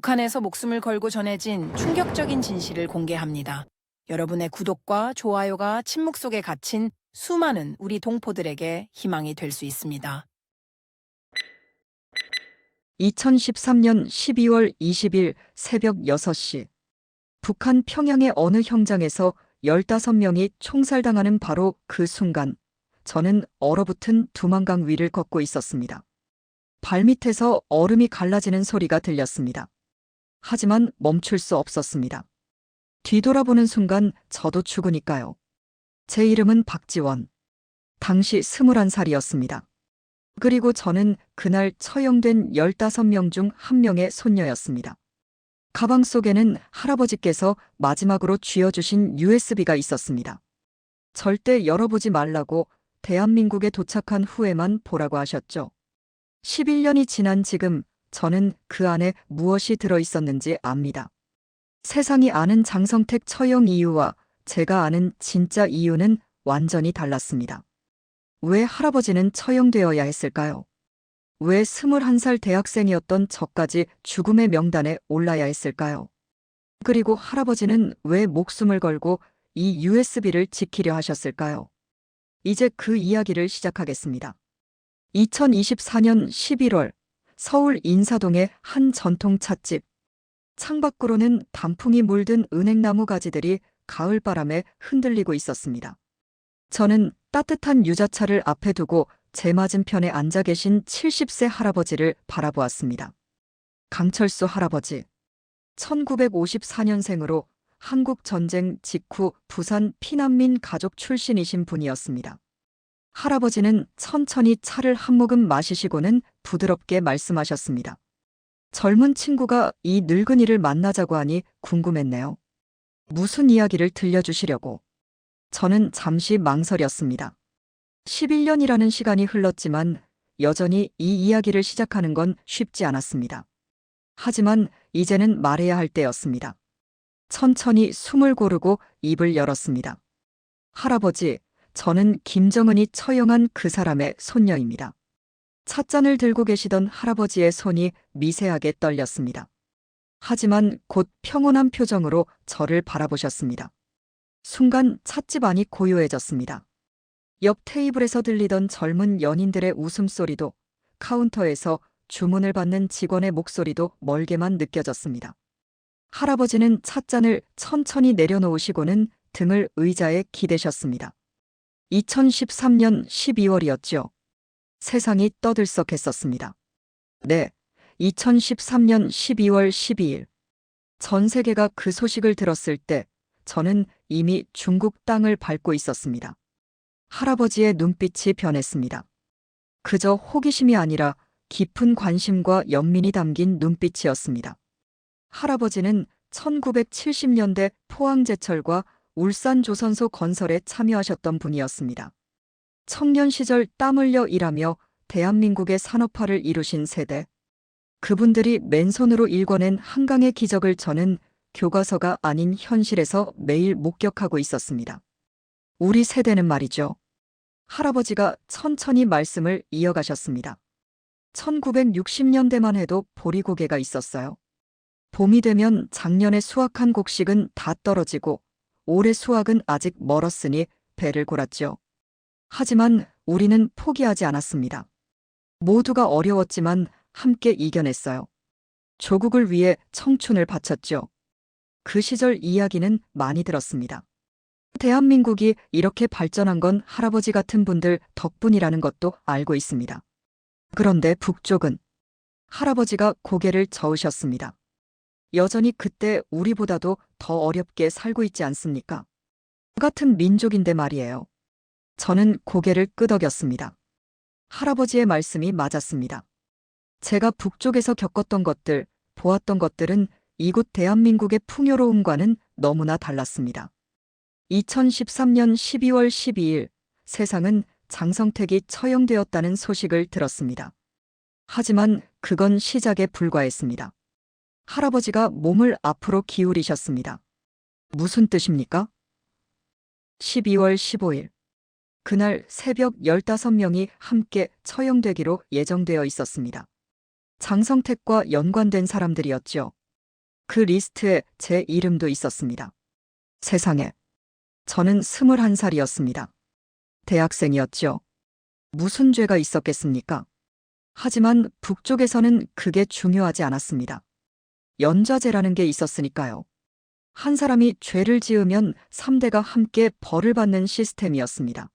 북한에서 목숨을 걸고 전해진 충격적인 진실을 공개합니다. 여러분의 구독과 좋아요가 침묵 속에 갇힌 수많은 우리 동포들에게 희망이 될 수 있습니다. 2013년 12월 20일 새벽 6시 북한 평양의 어느 현장에서 15명이 총살당하는 바로 그 순간 저는 얼어붙은 두만강 위를 걷고 있었습니다. 발밑에서 얼음이 갈라지는 소리가 들렸습니다. 하지만 멈출 수 없었습니다. 뒤돌아보는 순간 저도 죽으니까요. 제 이름은 박지원. 당시 21살이었습니다. 그리고 저는 그날 처형된 15명 중 한 명의 손녀였습니다. 가방 속에는 할아버지께서 마지막으로 쥐어주신 USB가 있었습니다. 절대 열어보지 말라고 대한민국에 도착한 후에만 보라고 하셨죠. 11년이 지난 지금 저는 그 안에 무엇이 들어있었는지 압니다. 세상이 아는 장성택 처형 이유와 제가 아는 진짜 이유는 완전히 달랐습니다. 왜 할아버지는 처형되어야 했을까요? 왜 21살 대학생이었던 저까지 죽음의 명단에 올라야 했을까요? 그리고 할아버지는 왜 목숨을 걸고 이 USB를 지키려 하셨을까요? 이제 그 이야기를 시작하겠습니다. 2024년 11월 서울 인사동의 한 전통 찻집. 창밖으로는 단풍이 물든 은행나무 가지들이 가을바람에 흔들리고 있었습니다. 저는 따뜻한 유자차를 앞에 두고 제 맞은편에 앉아 계신 70세 할아버지를 바라보았습니다. 강철수 할아버지. 1954년생으로 한국전쟁 직후 부산 피난민 가족 출신이신 분이었습니다. 할아버지는 천천히 차를 한 모금 마시시고는 부드럽게 말씀하셨습니다. 젊은 친구가 이 늙은이를 만나자고 하니 궁금했네요. 무슨 이야기를 들려주시려고. 저는 잠시 망설였습니다. 11년이라는 시간이 흘렀지만 여전히 이 이야기를 시작하는 건 쉽지 않았습니다. 하지만 이제는 말해야 할 때였습니다. 천천히 숨을 고르고 입을 열었습니다. 할아버지, 저는 김정은이 처형한 그 사람의 손녀입니다. 찻잔을 들고 계시던 할아버지의 손이 미세하게 떨렸습니다. 하지만 곧 평온한 표정으로 저를 바라보셨습니다. 순간 찻집 안이 고요해졌습니다. 옆 테이블에서 들리던 젊은 연인들의 웃음소리도 카운터에서 주문을 받는 직원의 목소리도 멀게만 느껴졌습니다. 할아버지는 찻잔을 천천히 내려놓으시고는 등을 의자에 기대셨습니다. 2013년 12월이었죠. 세상이 떠들썩했었습니다. 네, 2013년 12월 12일. 전 세계가 그 소식을 들었을 때 저는 이미 중국 땅을 밟고 있었습니다. 할아버지의 눈빛이 변했습니다. 그저 호기심이 아니라 깊은 관심과 연민이 담긴 눈빛이었습니다. 할아버지는 1970년대 포항제철과 울산조선소 건설에 참여하셨던 분이었습니다. 청년 시절 땀 흘려 일하며 대한민국의 산업화를 이루신 세대. 그분들이 맨손으로 일궈낸 한강의 기적을 저는 교과서가 아닌 현실에서 매일 목격하고 있었습니다. 우리 세대는 말이죠. 할아버지가 천천히 말씀을 이어가셨습니다. 1960년대만 해도 보리고개가 있었어요. 봄이 되면 작년에 수확한 곡식은 다 떨어지고 올해 수확은 아직 멀었으니 배를 골았죠. 하지만 우리는 포기하지 않았습니다. 모두가 어려웠지만 함께 이겨냈어요. 조국을 위해 청춘을 바쳤죠. 그 시절 이야기는 많이 들었습니다. 대한민국이 이렇게 발전한 건 할아버지 같은 분들 덕분이라는 것도 알고 있습니다. 그런데 북쪽은 할아버지가 고개를 저으셨습니다. 여전히 그때 우리보다도 더 어렵게 살고 있지 않습니까? 같은 민족인데 말이에요. 저는 고개를 끄덕였습니다. 할아버지의 말씀이 맞았습니다. 제가 북쪽에서 겪었던 것들, 보았던 것들은 이곳 대한민국의 풍요로움과는 너무나 달랐습니다. 2013년 12월 12일 세상은 장성택이 처형되었다는 소식을 들었습니다. 하지만 그건 시작에 불과했습니다. 할아버지가 몸을 앞으로 기울이셨습니다. 무슨 뜻입니까? 12월 15일. 그날 새벽 15명이 함께 처형되기로 예정되어 있었습니다. 장성택과 연관된 사람들이었죠. 그 리스트에 제 이름도 있었습니다. 세상에. 저는 21살이었습니다. 대학생이었죠. 무슨 죄가 있었겠습니까? 하지만 북쪽에서는 그게 중요하지 않았습니다. 연좌제라는 게 있었으니까요. 한 사람이 죄를 지으면 3대가 함께 벌을 받는 시스템이었습니다.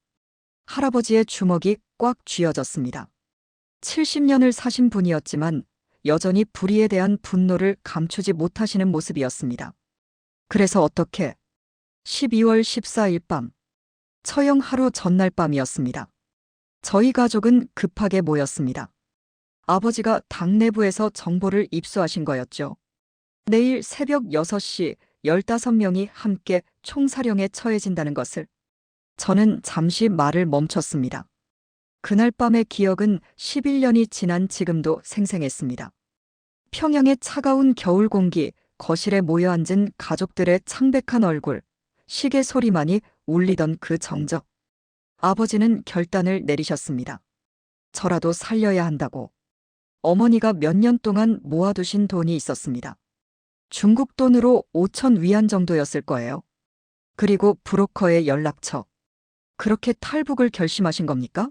할아버지의 주먹이 꽉 쥐어졌습니다. 70년을 사신 분이었지만 여전히 불의에 대한 분노를 감추지 못하시는 모습이었습니다. 그래서 어떻게? 12월 14일 밤, 처형 하루 전날 밤이었습니다. 저희 가족은 급하게 모였습니다. 아버지가 당 내부에서 정보를 입수하신 거였죠. 내일 새벽 6시 15명이 함께 총사령에 처해진다는 것을. 저는 잠시 말을 멈췄습니다. 그날 밤의 기억은 11년이 지난 지금도 생생했습니다. 평양의 차가운 겨울 공기, 거실에 모여 앉은 가족들의 창백한 얼굴, 시계 소리만이 울리던 그 정적. 아버지는 결단을 내리셨습니다. 저라도 살려야 한다고. 어머니가 몇 년 동안 모아두신 돈이 있었습니다. 중국 돈으로 5천 위안 정도였을 거예요. 그리고 브로커의 연락처. 그렇게 탈북을 결심하신 겁니까?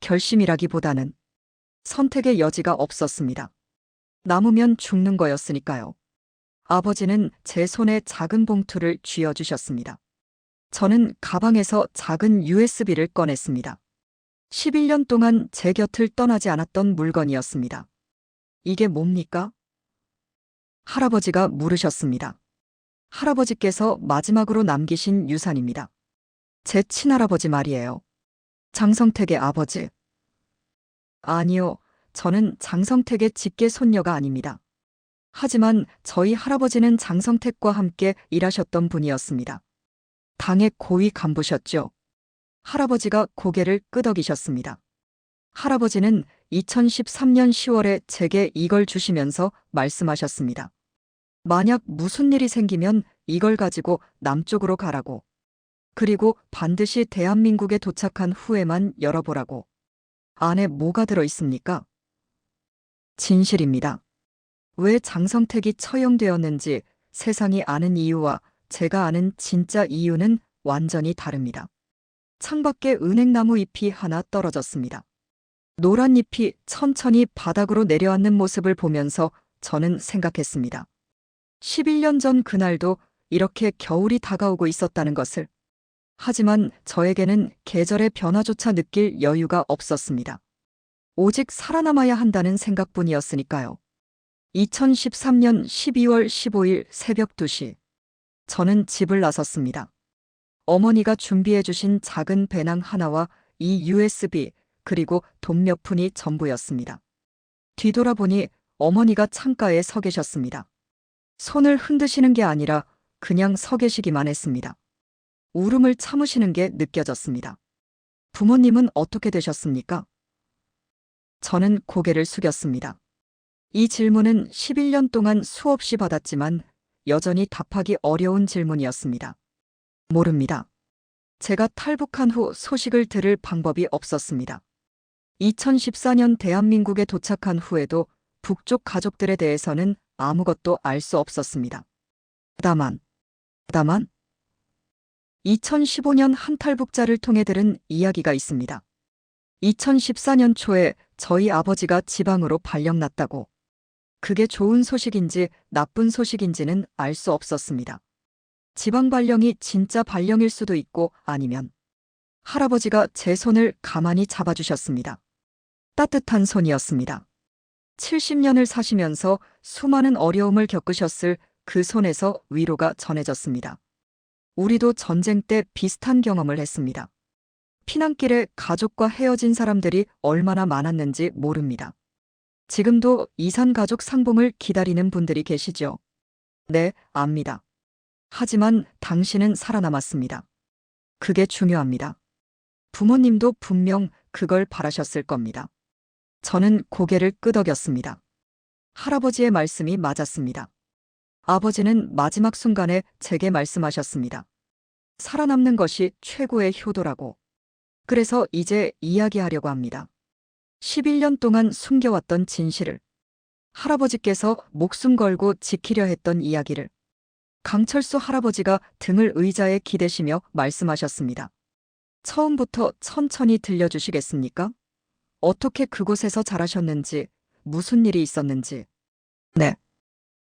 결심이라기보다는 선택의 여지가 없었습니다. 남으면 죽는 거였으니까요. 아버지는 제 손에 작은 봉투를 쥐어주셨습니다. 저는 가방에서 작은 USB를 꺼냈습니다. 11년 동안 제 곁을 떠나지 않았던 물건이었습니다. 이게 뭡니까? 할아버지가 물으셨습니다. 할아버지께서 마지막으로 남기신 유산입니다. 제 친할아버지 말이에요. 장성택의 아버지. 아니요, 저는 장성택의 직계 손녀가 아닙니다. 하지만 저희 할아버지는 장성택과 함께 일하셨던 분이었습니다. 당의 고위 간부셨죠. 할아버지가 고개를 끄덕이셨습니다. 할아버지는 2013년 10월에 제게 이걸 주시면서 말씀하셨습니다. 만약 무슨 일이 생기면 이걸 가지고 남쪽으로 가라고. 그리고 반드시 대한민국에 도착한 후에만 열어보라고. 안에 뭐가 들어 있습니까? 진실입니다. 왜 장성택이 처형되었는지 세상이 아는 이유와 제가 아는 진짜 이유는 완전히 다릅니다. 창밖에 은행나무 잎이 하나 떨어졌습니다. 노란 잎이 천천히 바닥으로 내려앉는 모습을 보면서 저는 생각했습니다. 11년 전 그날도 이렇게 겨울이 다가오고 있었다는 것을. 하지만 저에게는 계절의 변화조차 느낄 여유가 없었습니다. 오직 살아남아야 한다는 생각뿐이었으니까요. 2013년 12월 15일 새벽 2시. 저는 집을 나섰습니다. 어머니가 준비해 주신 작은 배낭 하나와 이 USB 그리고 돈 몇 푼이 전부였습니다. 뒤돌아보니 어머니가 창가에 서 계셨습니다. 손을 흔드시는 게 아니라 그냥 서 계시기만 했습니다. 울음을 참으시는 게 느껴졌습니다. 부모님은 어떻게 되셨습니까? 저는 고개를 숙였습니다. 이 질문은 11년 동안 수없이 받았지만 여전히 답하기 어려운 질문이었습니다. 모릅니다. 제가 탈북한 후 소식을 들을 방법이 없었습니다. 2014년 대한민국에 도착한 후에도 북쪽 가족들에 대해서는 아무것도 알 수 없었습니다. 다만 2015년 한 탈북자를 통해 들은 이야기가 있습니다. 2014년 초에 저희 아버지가 지방으로 발령났다고. 그게 좋은 소식인지 나쁜 소식인지는 알 수 없었습니다. 지방 발령이 진짜 발령일 수도 있고 아니면 할아버지가 제 손을 가만히 잡아주셨습니다. 따뜻한 손이었습니다. 70년을 사시면서 수많은 어려움을 겪으셨을 그 손에서 위로가 전해졌습니다. 우리도 전쟁 때 비슷한 경험을 했습니다. 피난길에 가족과 헤어진 사람들이 얼마나 많았는지 모릅니다. 지금도 이산 가족 상봉을 기다리는 분들이 계시죠? 네, 압니다. 하지만 당신은 살아남았습니다. 그게 중요합니다. 부모님도 분명 그걸 바라셨을 겁니다. 저는 고개를 끄덕였습니다. 할아버지의 말씀이 맞았습니다. 아버지는 마지막 순간에 제게 말씀하셨습니다. 살아남는 것이 최고의 효도라고. 그래서 이제 이야기하려고 합니다. 11년 동안 숨겨왔던 진실을. 할아버지께서 목숨 걸고 지키려 했던 이야기를 강철수 할아버지가 등을 의자에 기대시며 말씀하셨습니다. 처음부터 천천히 들려주시겠습니까? 어떻게 그곳에서 자라셨는지, 무슨 일이 있었는지. 네.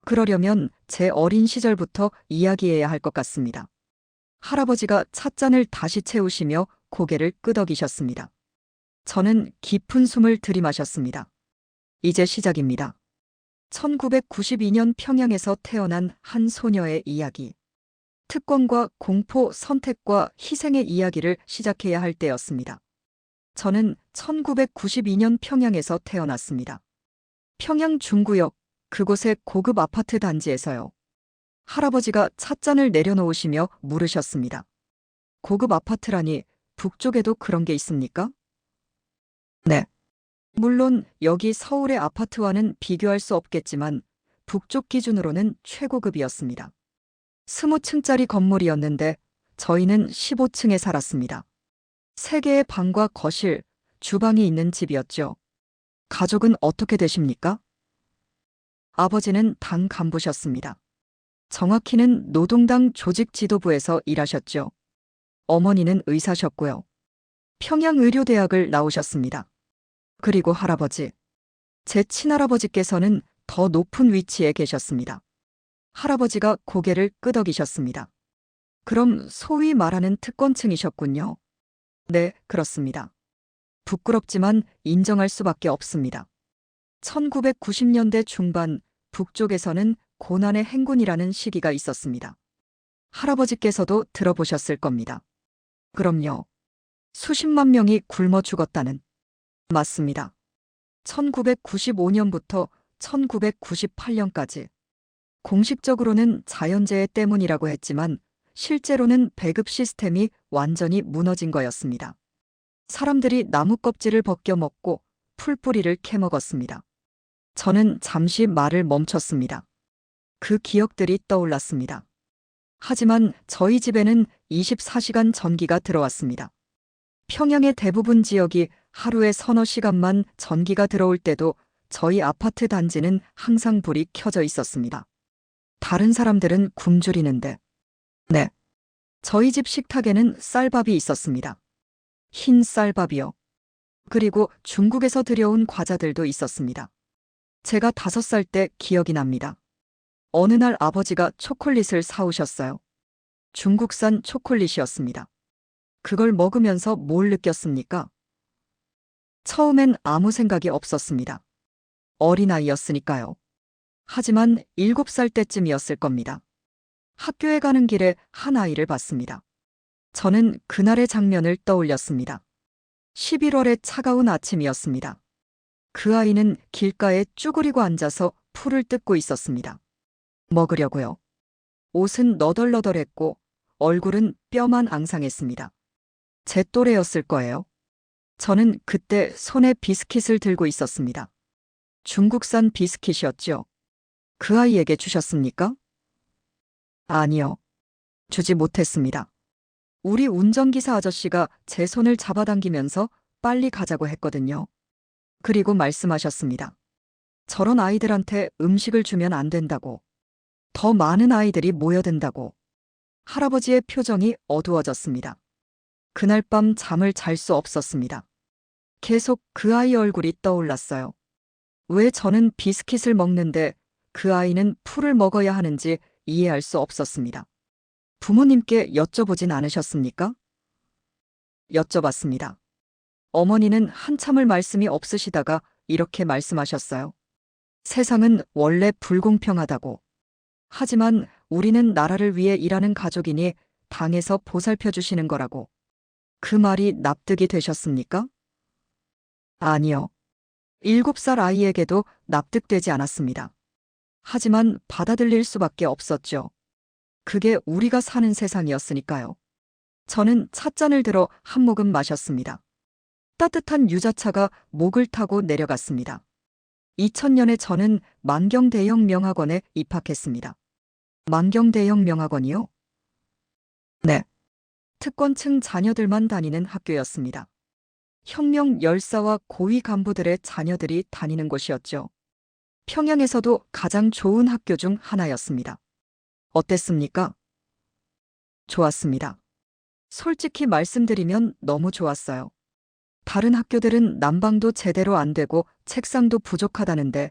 그러려면 제 어린 시절부터 이야기해야 할 것 같습니다. 할아버지가 찻잔을 다시 채우시며 고개를 끄덕이셨습니다. 저는 깊은 숨을 들이마셨습니다. 이제 시작입니다. 1992년 평양에서 태어난 한 소녀의 이야기. 특권과 공포, 선택과 희생의 이야기를 시작해야 할 때였습니다. 저는 1992년 평양에서 태어났습니다. 평양 중구역, 그곳의 고급 아파트 단지에서요. 할아버지가 찻잔을 내려놓으시며 물으셨습니다. 고급 아파트라니 북쪽에도 그런 게 있습니까? 네. 물론 여기 서울의 아파트와는 비교할 수 없겠지만 북쪽 기준으로는 최고급이었습니다. 20층짜리 건물이었는데 저희는 15층에 살았습니다. 3개의 방과 거실, 주방이 있는 집이었죠. 가족은 어떻게 되십니까? 아버지는 당 간부셨습니다. 정확히는 노동당 조직 지도부에서 일하셨죠. 어머니는 의사셨고요. 평양의료대학을 나오셨습니다. 그리고 할아버지, 제 친할아버지께서는 더 높은 위치에 계셨습니다. 할아버지가 고개를 끄덕이셨습니다. 그럼 소위 말하는 특권층이셨군요. 네, 그렇습니다. 부끄럽지만 인정할 수밖에 없습니다. 1990년대 중반 북쪽에서는 고난의 행군이라는 시기가 있었습니다. 할아버지께서도 들어보셨을 겁니다. 그럼요. 수십만 명이 굶어 죽었다는. 맞습니다. 1995년부터 1998년까지. 공식적으로는 자연재해 때문이라고 했지만 실제로는 배급 시스템이 완전히 무너진 거였습니다. 사람들이 나무 껍질을 벗겨 먹고 풀뿌리를 캐먹었습니다. 저는 잠시 말을 멈췄습니다. 그 기억들이 떠올랐습니다. 하지만 저희 집에는 24시간 전기가 들어왔습니다. 평양의 대부분 지역이 하루에 서너 시간만 전기가 들어올 때도 저희 아파트 단지는 항상 불이 켜져 있었습니다. 다른 사람들은 굶주리는데. 네. 저희 집 식탁에는 쌀밥이 있었습니다. 흰 쌀밥이요. 그리고 중국에서 들여온 과자들도 있었습니다. 제가 5살 때 기억이 납니다. 어느 날 아버지가 초콜릿을 사오셨어요. 중국산 초콜릿이었습니다. 그걸 먹으면서 뭘 느꼈습니까? 처음엔 아무 생각이 없었습니다. 어린아이였으니까요. 하지만 7살 때쯤이었을 겁니다. 학교에 가는 길에 한 아이를 봤습니다. 저는 그날의 장면을 떠올렸습니다. 11월의 차가운 아침이었습니다. 그 아이는 길가에 쭈그리고 앉아서 풀을 뜯고 있었습니다. 먹으려고요. 옷은 너덜너덜했고 얼굴은 뼈만 앙상했습니다. 제 또래였을 거예요. 저는 그때 손에 비스킷을 들고 있었습니다. 중국산 비스킷이었죠. 그 아이에게 주셨습니까? 아니요. 주지 못했습니다. 우리 운전기사 아저씨가 제 손을 잡아당기면서 빨리 가자고 했거든요. 그리고 말씀하셨습니다. 저런 아이들한테 음식을 주면 안 된다고. 더 많은 아이들이 모여든다고. 할아버지의 표정이 어두워졌습니다. 그날 밤 잠을 잘 수 없었습니다. 계속 그 아이 얼굴이 떠올랐어요. 왜 저는 비스킷을 먹는데 그 아이는 풀을 먹어야 하는지 이해할 수 없었습니다. 부모님께 여쭤보진 않으셨습니까? 여쭤봤습니다. 어머니는 한참을 말씀이 없으시다가 이렇게 말씀하셨어요. 세상은 원래 불공평하다고. 하지만 우리는 나라를 위해 일하는 가족이니 당에서 보살펴 주시는 거라고. 그 말이 납득이 되셨습니까? 아니요. 7살 아이에게도 납득되지 않았습니다. 하지만 받아들일 수밖에 없었죠. 그게 우리가 사는 세상이었으니까요. 저는 찻잔을 들어 한 모금 마셨습니다. 따뜻한 유자차가 목을 타고 내려갔습니다. 2000년에 저는 만경대형명학원에 입학했습니다. 만경대형명학원이요? 네. 특권층 자녀들만 다니는 학교였습니다. 혁명 열사와 고위 간부들의 자녀들이 다니는 곳이었죠. 평양에서도 가장 좋은 학교 중 하나였습니다. 어땠습니까? 좋았습니다. 솔직히 말씀드리면 너무 좋았어요. 다른 학교들은 난방도 제대로 안 되고 책상도 부족하다는데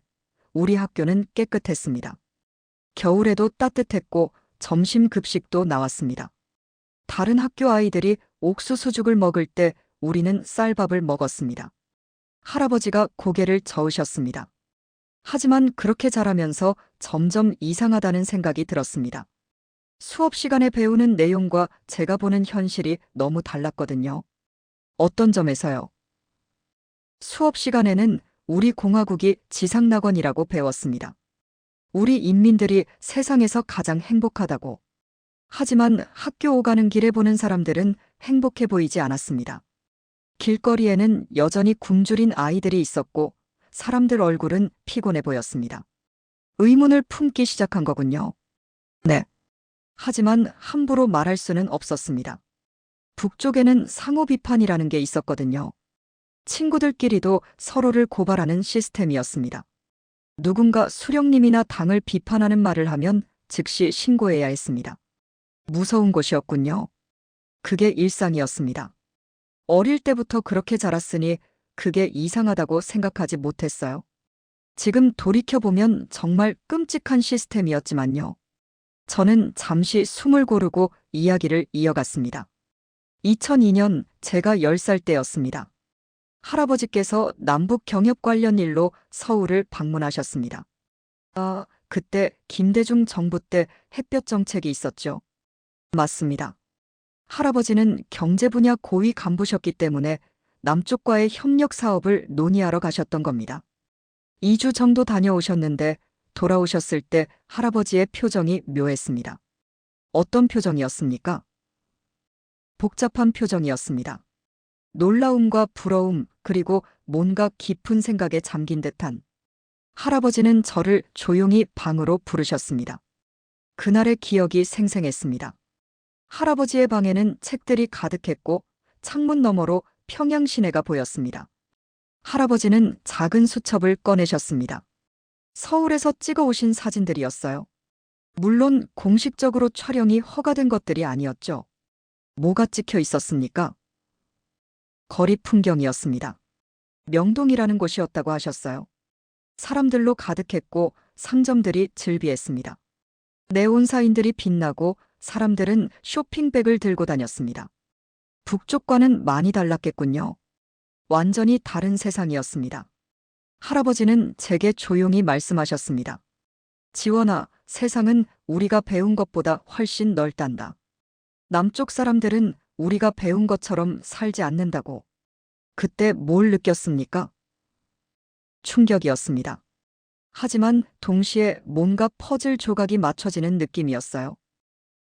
우리 학교는 깨끗했습니다. 겨울에도 따뜻했고 점심 급식도 나왔습니다. 다른 학교 아이들이 옥수수죽을 먹을 때 우리는 쌀밥을 먹었습니다. 할아버지가 고개를 저으셨습니다. 하지만 그렇게 자라면서 점점 이상하다는 생각이 들었습니다. 수업 시간에 배우는 내용과 제가 보는 현실이 너무 달랐거든요. 어떤 점에서요? 수업 시간에는 우리 공화국이 지상낙원이라고 배웠습니다. 우리 인민들이 세상에서 가장 행복하다고. 하지만 학교 오가는 길에 보는 사람들은 행복해 보이지 않았습니다. 길거리에는 여전히 굶주린 아이들이 있었고 사람들 얼굴은 피곤해 보였습니다. 의문을 품기 시작한 거군요. 네. 하지만 함부로 말할 수는 없었습니다. 북쪽에는 상호 비판이라는 게 있었거든요. 친구들끼리도 서로를 고발하는 시스템이었습니다. 누군가 수령님이나 당을 비판하는 말을 하면 즉시 신고해야 했습니다. 무서운 곳이었군요. 그게 일상이었습니다. 어릴 때부터 그렇게 자랐으니 그게 이상하다고 생각하지 못했어요. 지금 돌이켜보면 정말 끔찍한 시스템이었지만요. 저는 잠시 숨을 고르고 이야기를 이어갔습니다. 2002년 제가 10살 때였습니다. 할아버지께서 남북 경협 관련 일로 서울을 방문하셨습니다. 그때 김대중 정부 때 햇볕 정책이 있었죠. 맞습니다. 할아버지는 경제 분야 고위 간부셨기 때문에 남쪽과의 협력 사업을 논의하러 가셨던 겁니다. 2주 정도 다녀오셨는데 돌아오셨을 때 할아버지의 표정이 묘했습니다. 어떤 표정이었습니까? 복잡한 표정이었습니다. 놀라움과 부러움, 그리고 뭔가 깊은 생각에 잠긴 듯한. 할아버지는 저를 조용히 방으로 부르셨습니다. 그날의 기억이 생생했습니다. 할아버지의 방에는 책들이 가득했고 창문 너머로 평양 시내가 보였습니다. 할아버지는 작은 수첩을 꺼내셨습니다. 서울에서 찍어 오신 사진들이었어요. 물론 공식적으로 촬영이 허가된 것들이 아니었죠. 뭐가 찍혀 있었습니까? 거리 풍경이었습니다. 명동이라는 곳이었다고 하셨어요. 사람들로 가득했고 상점들이 즐비했습니다. 네온사인들이 빛나고 사람들은 쇼핑백을 들고 다녔습니다. 북쪽과는 많이 달랐겠군요. 완전히 다른 세상이었습니다. 할아버지는 제게 조용히 말씀하셨습니다. 지원아, 세상은 우리가 배운 것보다 훨씬 넓단다. 남쪽 사람들은 우리가 배운 것처럼 살지 않는다고. 그때 뭘 느꼈습니까? 충격이었습니다. 하지만 동시에 뭔가 퍼즐 조각이 맞춰지는 느낌이었어요.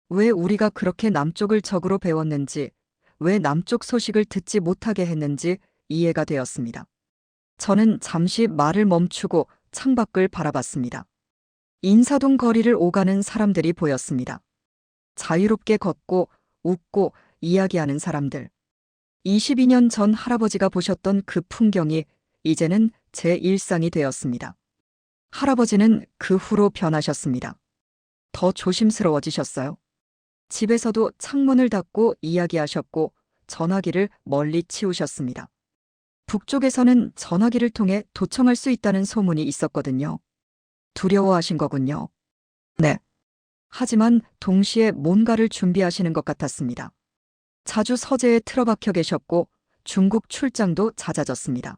왜 우리가 그렇게 남쪽을 적으로 배웠는지, 왜 남쪽 소식을 듣지 못하게 했는지 이해가 되었습니다. 저는 잠시 말을 멈추고 창밖을 바라봤습니다. 인사동 거리를 오가는 사람들이 보였습니다. 자유롭게 걷고 웃고 이야기하는 사람들. 22년 전 할아버지가 보셨던 그 풍경이 이제는 제 일상이 되었습니다. 할아버지는 그 후로 변하셨습니다. 더 조심스러워지셨어요. 집에서도 창문을 닫고 이야기하셨고 전화기를 멀리 치우셨습니다. 북쪽에서는 전화기를 통해 도청할 수 있다는 소문이 있었거든요. 두려워하신 거군요. 네. 하지만 동시에 뭔가를 준비하시는 것 같았습니다. 자주 서재에 틀어박혀 계셨고 중국 출장도 잦아졌습니다.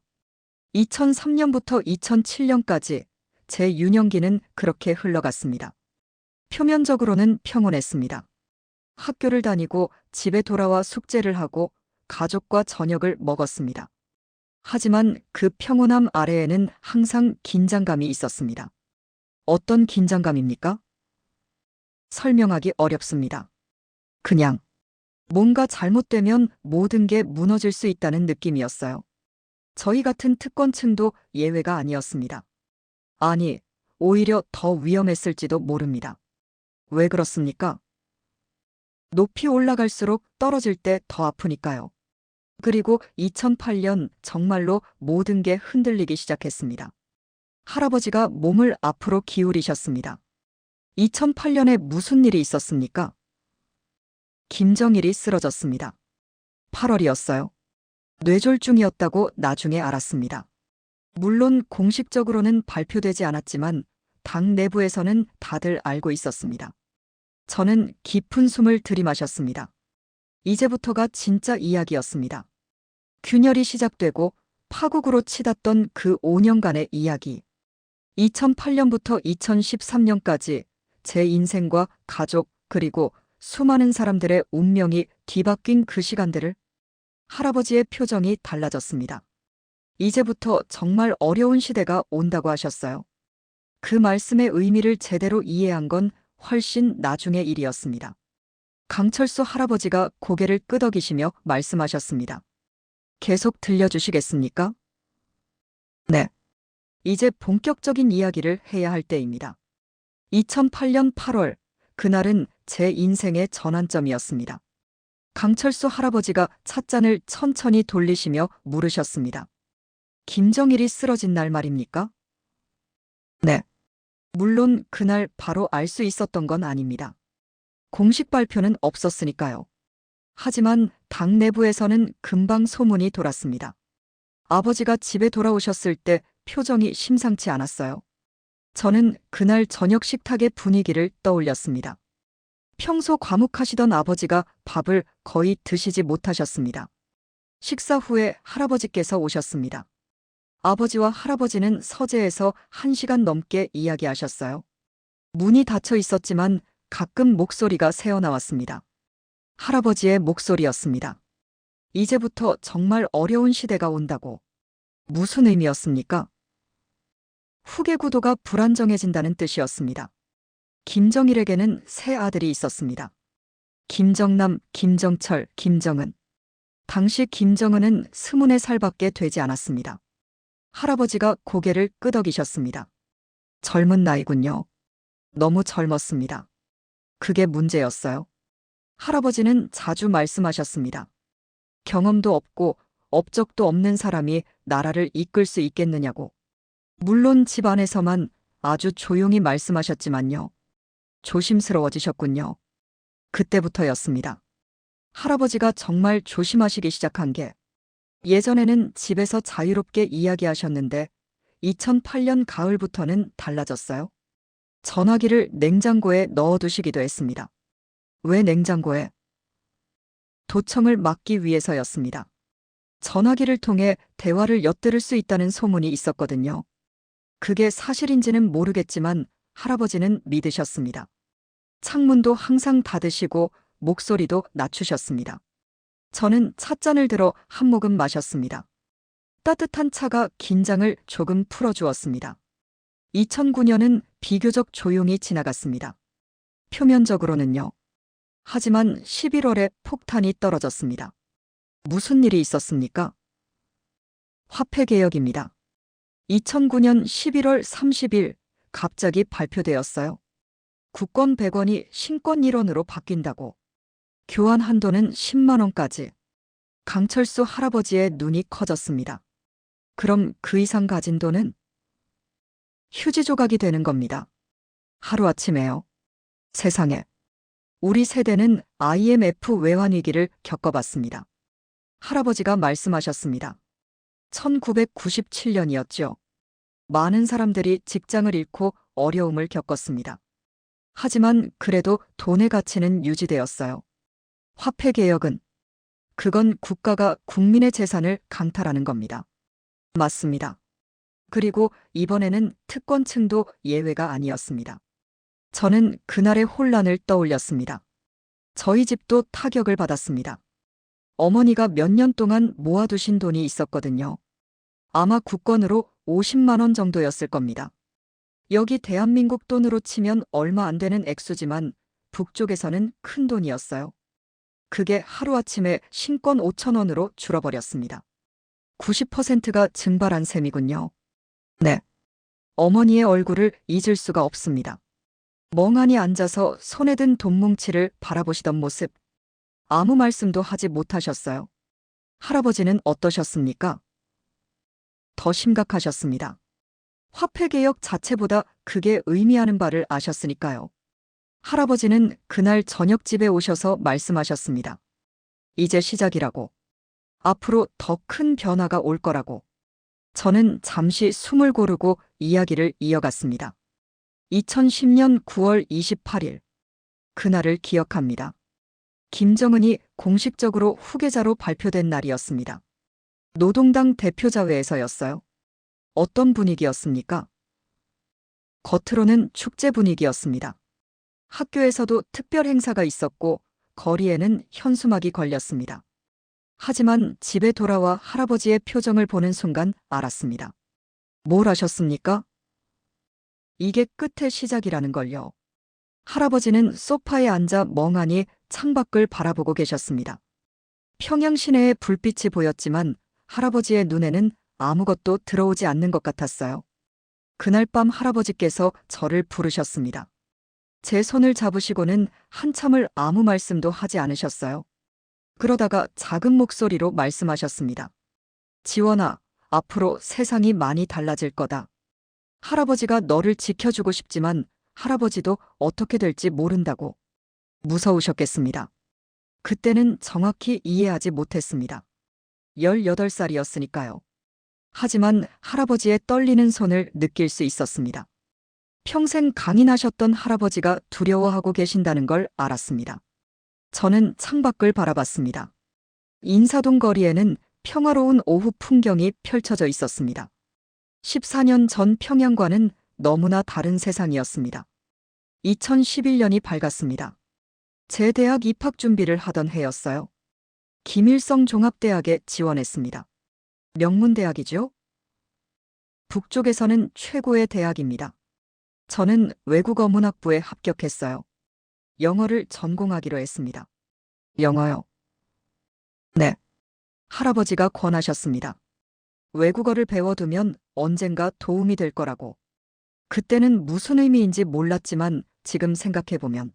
2003년부터 2007년까지 제 유년기는 그렇게 흘러갔습니다. 표면적으로는 평온했습니다. 학교를 다니고 집에 돌아와 숙제를 하고 가족과 저녁을 먹었습니다. 하지만 그 평온함 아래에는 항상 긴장감이 있었습니다. 어떤 긴장감입니까? 설명하기 어렵습니다. 그냥 뭔가 잘못되면 모든 게 무너질 수 있다는 느낌이었어요. 저희 같은 특권층도 예외가 아니었습니다. 아니, 오히려 더 위험했을지도 모릅니다. 왜 그렇습니까? 높이 올라갈수록 떨어질 때 더 아프니까요. 그리고 2008년 정말로 모든 게 흔들리기 시작했습니다. 할아버지가 몸을 앞으로 기울이셨습니다. 2008년에 무슨 일이 있었습니까? 김정일이 쓰러졌습니다. 8월이었어요. 뇌졸중이었다고 나중에 알았습니다. 물론 공식적으로는 발표되지 않았지만 당 내부에서는 다들 알고 있었습니다. 저는 깊은 숨을 들이마셨습니다. 이제부터가 진짜 이야기였습니다. 균열이 시작되고 파국으로 치닫던 그 5년간의 이야기. 2008년부터 2013년까지 제 인생과 가족 그리고 수많은 사람들의 운명이 뒤바뀐 그 시간들을 할아버지의 표정이 달라졌습니다. 이제부터 정말 어려운 시대가 온다고 하셨어요. 그 말씀의 의미를 제대로 이해한 건 훨씬 나중의 일이었습니다. 강철수 할아버지가 고개를 끄덕이시며 말씀하셨습니다. 계속 들려주시겠습니까? 네. 이제 본격적인 이야기를 해야 할 때입니다. 2008년 8월, 그날은 제 인생의 전환점이었습니다. 강철수 할아버지가 찻잔을 천천히 돌리시며 물으셨습니다. 김정일이 쓰러진 날 말입니까? 네. 물론 그날 바로 알 수 있었던 건 아닙니다. 공식 발표는 없었으니까요. 하지만 당 내부에서는 금방 소문이 돌았습니다. 아버지가 집에 돌아오셨을 때 표정이 심상치 않았어요. 저는 그날 저녁 식탁의 분위기를 떠올렸습니다. 평소 과묵하시던 아버지가 밥을 거의 드시지 못하셨습니다. 식사 후에 할아버지께서 오셨습니다. 아버지와 할아버지는 서재에서 1시간 넘게 이야기하셨어요. 문이 닫혀 있었지만 가끔 목소리가 새어나왔습니다. 할아버지의 목소리였습니다. 이제부터 정말 어려운 시대가 온다고. 무슨 의미였습니까? 후계 구도가 불안정해진다는 뜻이었습니다. 김정일에게는 세 아들이 있었습니다. 김정남, 김정철, 김정은. 당시 김정은은 24살밖에 되지 않았습니다. 할아버지가 고개를 끄덕이셨습니다. 젊은 나이군요. 너무 젊었습니다. 그게 문제였어요. 할아버지는 자주 말씀하셨습니다. 경험도 없고 업적도 없는 사람이 나라를 이끌 수 있겠느냐고. 물론 집 안에서만 아주 조용히 말씀하셨지만요. 조심스러워지셨군요. 그때부터였습니다. 할아버지가 정말 조심하시기 시작한 게 예전에는 집에서 자유롭게 이야기하셨는데 2008년 가을부터는 달라졌어요. 전화기를 냉장고에 넣어두시기도 했습니다. 왜 냉장고에? 도청을 막기 위해서였습니다. 전화기를 통해 대화를 엿들을 수 있다는 소문이 있었거든요. 그게 사실인지는 모르겠지만 할아버지는 믿으셨습니다. 창문도 항상 닫으시고 목소리도 낮추셨습니다. 저는 찻잔을 들어 한 모금 마셨습니다. 따뜻한 차가 긴장을 조금 풀어주었습니다. 2009년은 비교적 조용히 지나갔습니다. 표면적으로는요. 하지만 11월에 폭탄이 떨어졌습니다. 무슨 일이 있었습니까? 화폐개혁입니다. 2009년 11월 30일 갑자기 발표되었어요. 국권 100원이 신권 1원으로 바뀐다고. 교환 한도는 10만 원까지. 강철수 할아버지의 눈이 커졌습니다. 그럼 그 이상 가진 돈은? 휴지 조각이 되는 겁니다. 하루아침에요. 세상에. 우리 세대는 IMF 외환위기를 겪어봤습니다. 할아버지가 말씀하셨습니다. 1997년이었죠. 많은 사람들이 직장을 잃고 어려움을 겪었습니다. 하지만 그래도 돈의 가치는 유지되었어요. 화폐개혁은 그건 국가가 국민의 재산을 강탈하는 겁니다. 맞습니다. 그리고 이번에는 특권층도 예외가 아니었습니다. 저는 그날의 혼란을 떠올렸습니다. 저희 집도 타격을 받았습니다. 어머니가 몇 년 동안 모아두신 돈이 있었거든요. 아마 국권으로 50만 원 정도였을 겁니다. 여기 대한민국 돈으로 치면 얼마 안 되는 액수지만 북쪽에서는 큰 돈이었어요. 그게 하루아침에 신권 5천 원으로 줄어버렸습니다. 90%가 증발한 셈이군요. 네. 어머니의 얼굴을 잊을 수가 없습니다. 멍하니 앉아서 손에 든 돈뭉치를 바라보시던 모습. 아무 말씀도 하지 못하셨어요. 할아버지는 어떠셨습니까? 더 심각하셨습니다. 화폐개혁 자체보다 그게 의미하는 바를 아셨으니까요. 할아버지는 그날 저녁 집에 오셔서 말씀하셨습니다. 이제 시작이라고. 앞으로 더 큰 변화가 올 거라고. 저는 잠시 숨을 고르고 이야기를 이어갔습니다. 2010년 9월 28일. 그날을 기억합니다. 김정은이 공식적으로 후계자로 발표된 날이었습니다. 노동당 대표자회에서였어요. 어떤 분위기였습니까? 겉으로는 축제 분위기였습니다. 학교에서도 특별 행사가 있었고 거리에는 현수막이 걸렸습니다. 하지만 집에 돌아와 할아버지의 표정을 보는 순간 알았습니다. 뭘 하셨습니까? 이게 끝의 시작이라는 걸요. 할아버지는 소파에 앉아 멍하니 창밖을 바라보고 계셨습니다. 평양 시내에 불빛이 보였지만 할아버지의 눈에는 아무것도 들어오지 않는 것 같았어요. 그날 밤 할아버지께서 저를 부르셨습니다. 제 손을 잡으시고는 한참을 아무 말씀도 하지 않으셨어요. 그러다가 작은 목소리로 말씀하셨습니다. 지원아, 앞으로 세상이 많이 달라질 거다. 할아버지가 너를 지켜주고 싶지만 할아버지도 어떻게 될지 모른다고. 무서우셨겠습니다. 그때는 정확히 이해하지 못했습니다. 18살이었으니까요. 하지만 할아버지의 떨리는 손을 느낄 수 있었습니다. 평생 강인하셨던 할아버지가 두려워하고 계신다는 걸 알았습니다. 저는 창밖을 바라봤습니다. 인사동 거리에는 평화로운 오후 풍경이 펼쳐져 있었습니다. 14년 전 평양과는 너무나 다른 세상이었습니다. 2011년이 밝았습니다. 제 대학 입학 준비를 하던 해였어요. 김일성 종합대학에 지원했습니다. 명문대학이죠? 북쪽에서는 최고의 대학입니다. 저는 외국어 문학부에 합격했어요. 영어를 전공하기로 했습니다. 영어요? 네. 할아버지가 권하셨습니다. 외국어를 배워두면 언젠가 도움이 될 거라고. 그때는 무슨 의미인지 몰랐지만 지금 생각해보면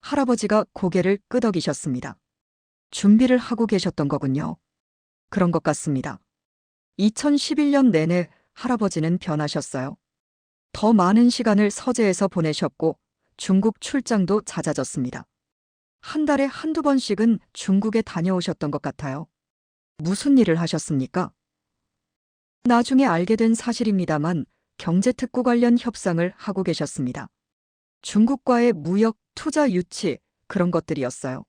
할아버지가 고개를 끄덕이셨습니다. 준비를 하고 계셨던 거군요. 그런 것 같습니다. 2011년 내내 할아버지는 변하셨어요. 더 많은 시간을 서재에서 보내셨고 중국 출장도 잦아졌습니다. 한 달에 한두 번씩은 중국에 다녀오셨던 것 같아요. 무슨 일을 하셨습니까? 나중에 알게 된 사실입니다만 경제특구 관련 협상을 하고 계셨습니다. 중국과의 무역, 투자 유치, 그런 것들이었어요.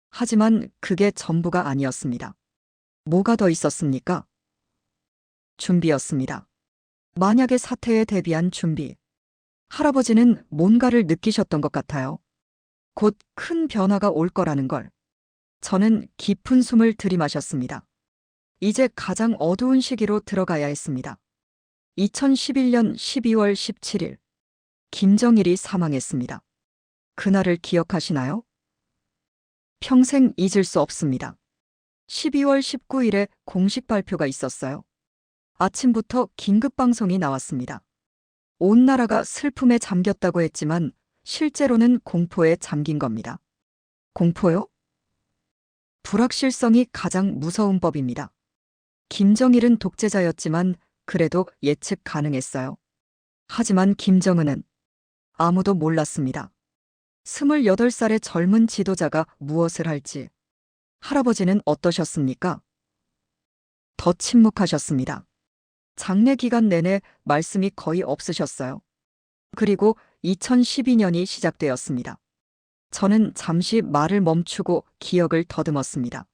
하지만 그게 전부가 아니었습니다. 뭐가 더 있었습니까? 준비였습니다. 만약의 사태에 대비한 준비. 할아버지는 뭔가를 느끼셨던 것 같아요. 곧 큰 변화가 올 거라는 걸. 저는 깊은 숨을 들이마셨습니다. 이제 가장 어두운 시기로 들어가야 했습니다. 2011년 12월 17일. 김정일이 사망했습니다. 그날을 기억하시나요? 평생 잊을 수 없습니다. 12월 19일에 공식 발표가 있었어요. 아침부터 긴급방송이 나왔습니다. 온 나라가 슬픔에 잠겼다고 했지만 실제로는 공포에 잠긴 겁니다. 공포요? 불확실성이 가장 무서운 법입니다. 김정일은 독재자였지만 그래도 예측 가능했어요. 하지만 김정은은 아무도 몰랐습니다. 28살의 젊은 지도자가 무엇을 할지. 할아버지는 어떠셨습니까? 더 침묵하셨습니다. 장례 기간 내내 말씀이 거의 없으셨어요. 그리고 2012년이 시작되었습니다. 저는 잠시 말을 멈추고 기억을 더듬었습니다.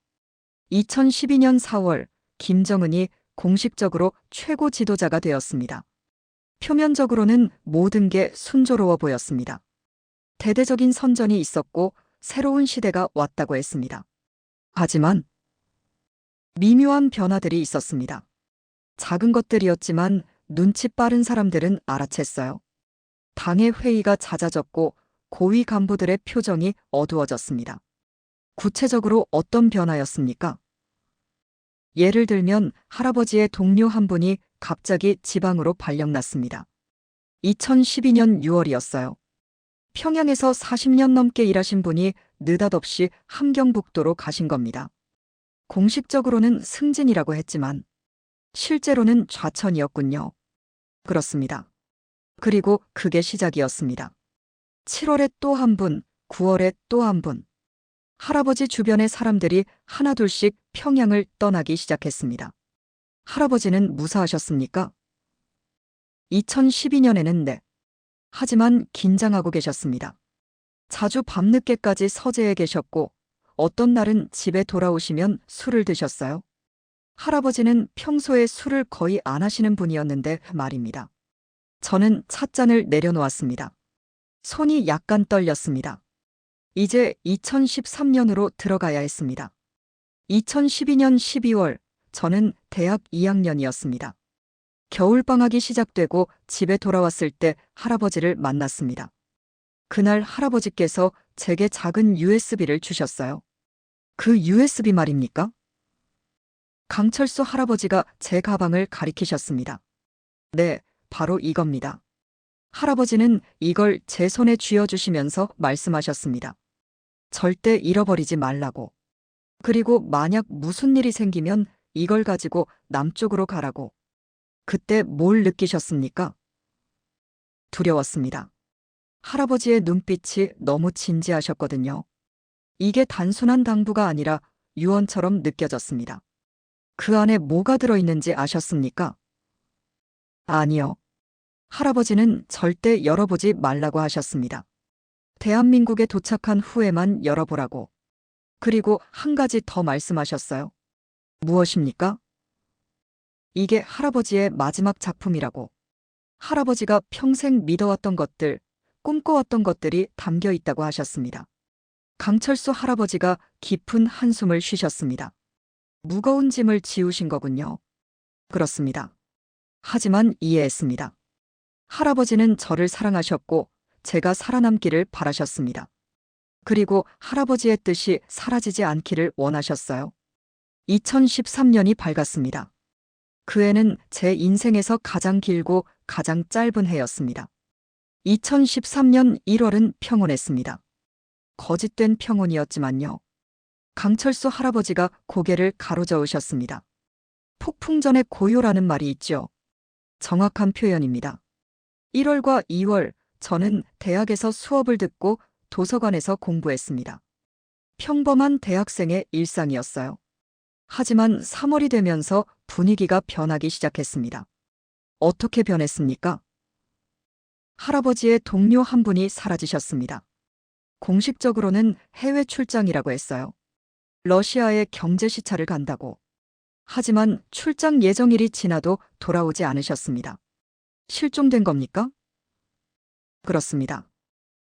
2012년 4월, 김정은이 공식적으로 최고 지도자가 되었습니다. 표면적으로는 모든 게 순조로워 보였습니다. 대대적인 선전이 있었고 새로운 시대가 왔다고 했습니다. 하지만 미묘한 변화들이 있었습니다. 작은 것들이었지만 눈치 빠른 사람들은 알아챘어요. 당의 회의가 잦아졌고 고위 간부들의 표정이 어두워졌습니다. 구체적으로 어떤 변화였습니까? 예를 들면 할아버지의 동료 한 분이 갑자기 지방으로 발령났습니다. 2012년 6월이었어요. 평양에서 40년 넘게 일하신 분이 느닷없이 함경북도로 가신 겁니다. 공식적으로는 승진이라고 했지만 실제로는 좌천이었군요. 그렇습니다. 그리고 그게 시작이었습니다. 7월에 또 한 분, 9월에 또 한 분. 할아버지 주변의 사람들이 하나둘씩 평양을 떠나기 시작했습니다. 할아버지는 무사하셨습니까? 2012년에는 네. 하지만 긴장하고 계셨습니다. 자주 밤늦게까지 서재에 계셨고 어떤 날은 집에 돌아오시면 술을 드셨어요. 할아버지는 평소에 술을 거의 안 하시는 분이었는데 말입니다. 저는 찻잔을 내려놓았습니다. 손이 약간 떨렸습니다. 이제 2013년으로 들어가야 했습니다. 2012년 12월, 저는 대학 2학년이었습니다. 겨울방학이 시작되고 집에 돌아왔을 때 할아버지를 만났습니다. 그날 할아버지께서 제게 작은 USB를 주셨어요. 그 USB 말입니까? 강철수 할아버지가 제 가방을 가리키셨습니다. 네, 바로 이겁니다. 할아버지는 이걸 제 손에 쥐어주시면서 말씀하셨습니다. 절대 잃어버리지 말라고. 그리고 만약 무슨 일이 생기면 이걸 가지고 남쪽으로 가라고. 그때 뭘 느끼셨습니까? 두려웠습니다. 할아버지의 눈빛이 너무 진지하셨거든요. 이게 단순한 당부가 아니라 유언처럼 느껴졌습니다. 그 안에 뭐가 들어있는지 아셨습니까? 아니요. 할아버지는 절대 열어보지 말라고 하셨습니다. 대한민국에 도착한 후에만 열어보라고. 그리고 한 가지 더 말씀하셨어요. 무엇입니까? 이게 할아버지의 마지막 작품이라고. 할아버지가 평생 믿어왔던 것들, 꿈꿔왔던 것들이 담겨 있다고 하셨습니다. 강철수 할아버지가 깊은 한숨을 쉬셨습니다. 무거운 짐을 지우신 거군요. 그렇습니다. 하지만 이해했습니다. 할아버지는 저를 사랑하셨고 제가 살아남기를 바라셨습니다. 그리고 할아버지의 뜻이 사라지지 않기를 원하셨어요. 2013년이 밝았습니다. 그 해는 제 인생에서 가장 길고 가장 짧은 해였습니다. 2013년 1월은 평온했습니다. 거짓된 평온이었지만요. 강철수 할아버지가 고개를 가로저으셨습니다. 폭풍 전의 고요라는 말이 있죠. 정확한 표현입니다. 1월과 2월, 저는 대학에서 수업을 듣고 도서관에서 공부했습니다. 평범한 대학생의 일상이었어요. 하지만 3월이 되면서 분위기가 변하기 시작했습니다. 어떻게 변했습니까? 할아버지의 동료 한 분이 사라지셨습니다. 공식적으로는 해외 출장이라고 했어요. 러시아에 경제 시차를 간다고. 하지만 출장 예정일이 지나도 돌아오지 않으셨습니다. 실종된 겁니까? 그렇습니다.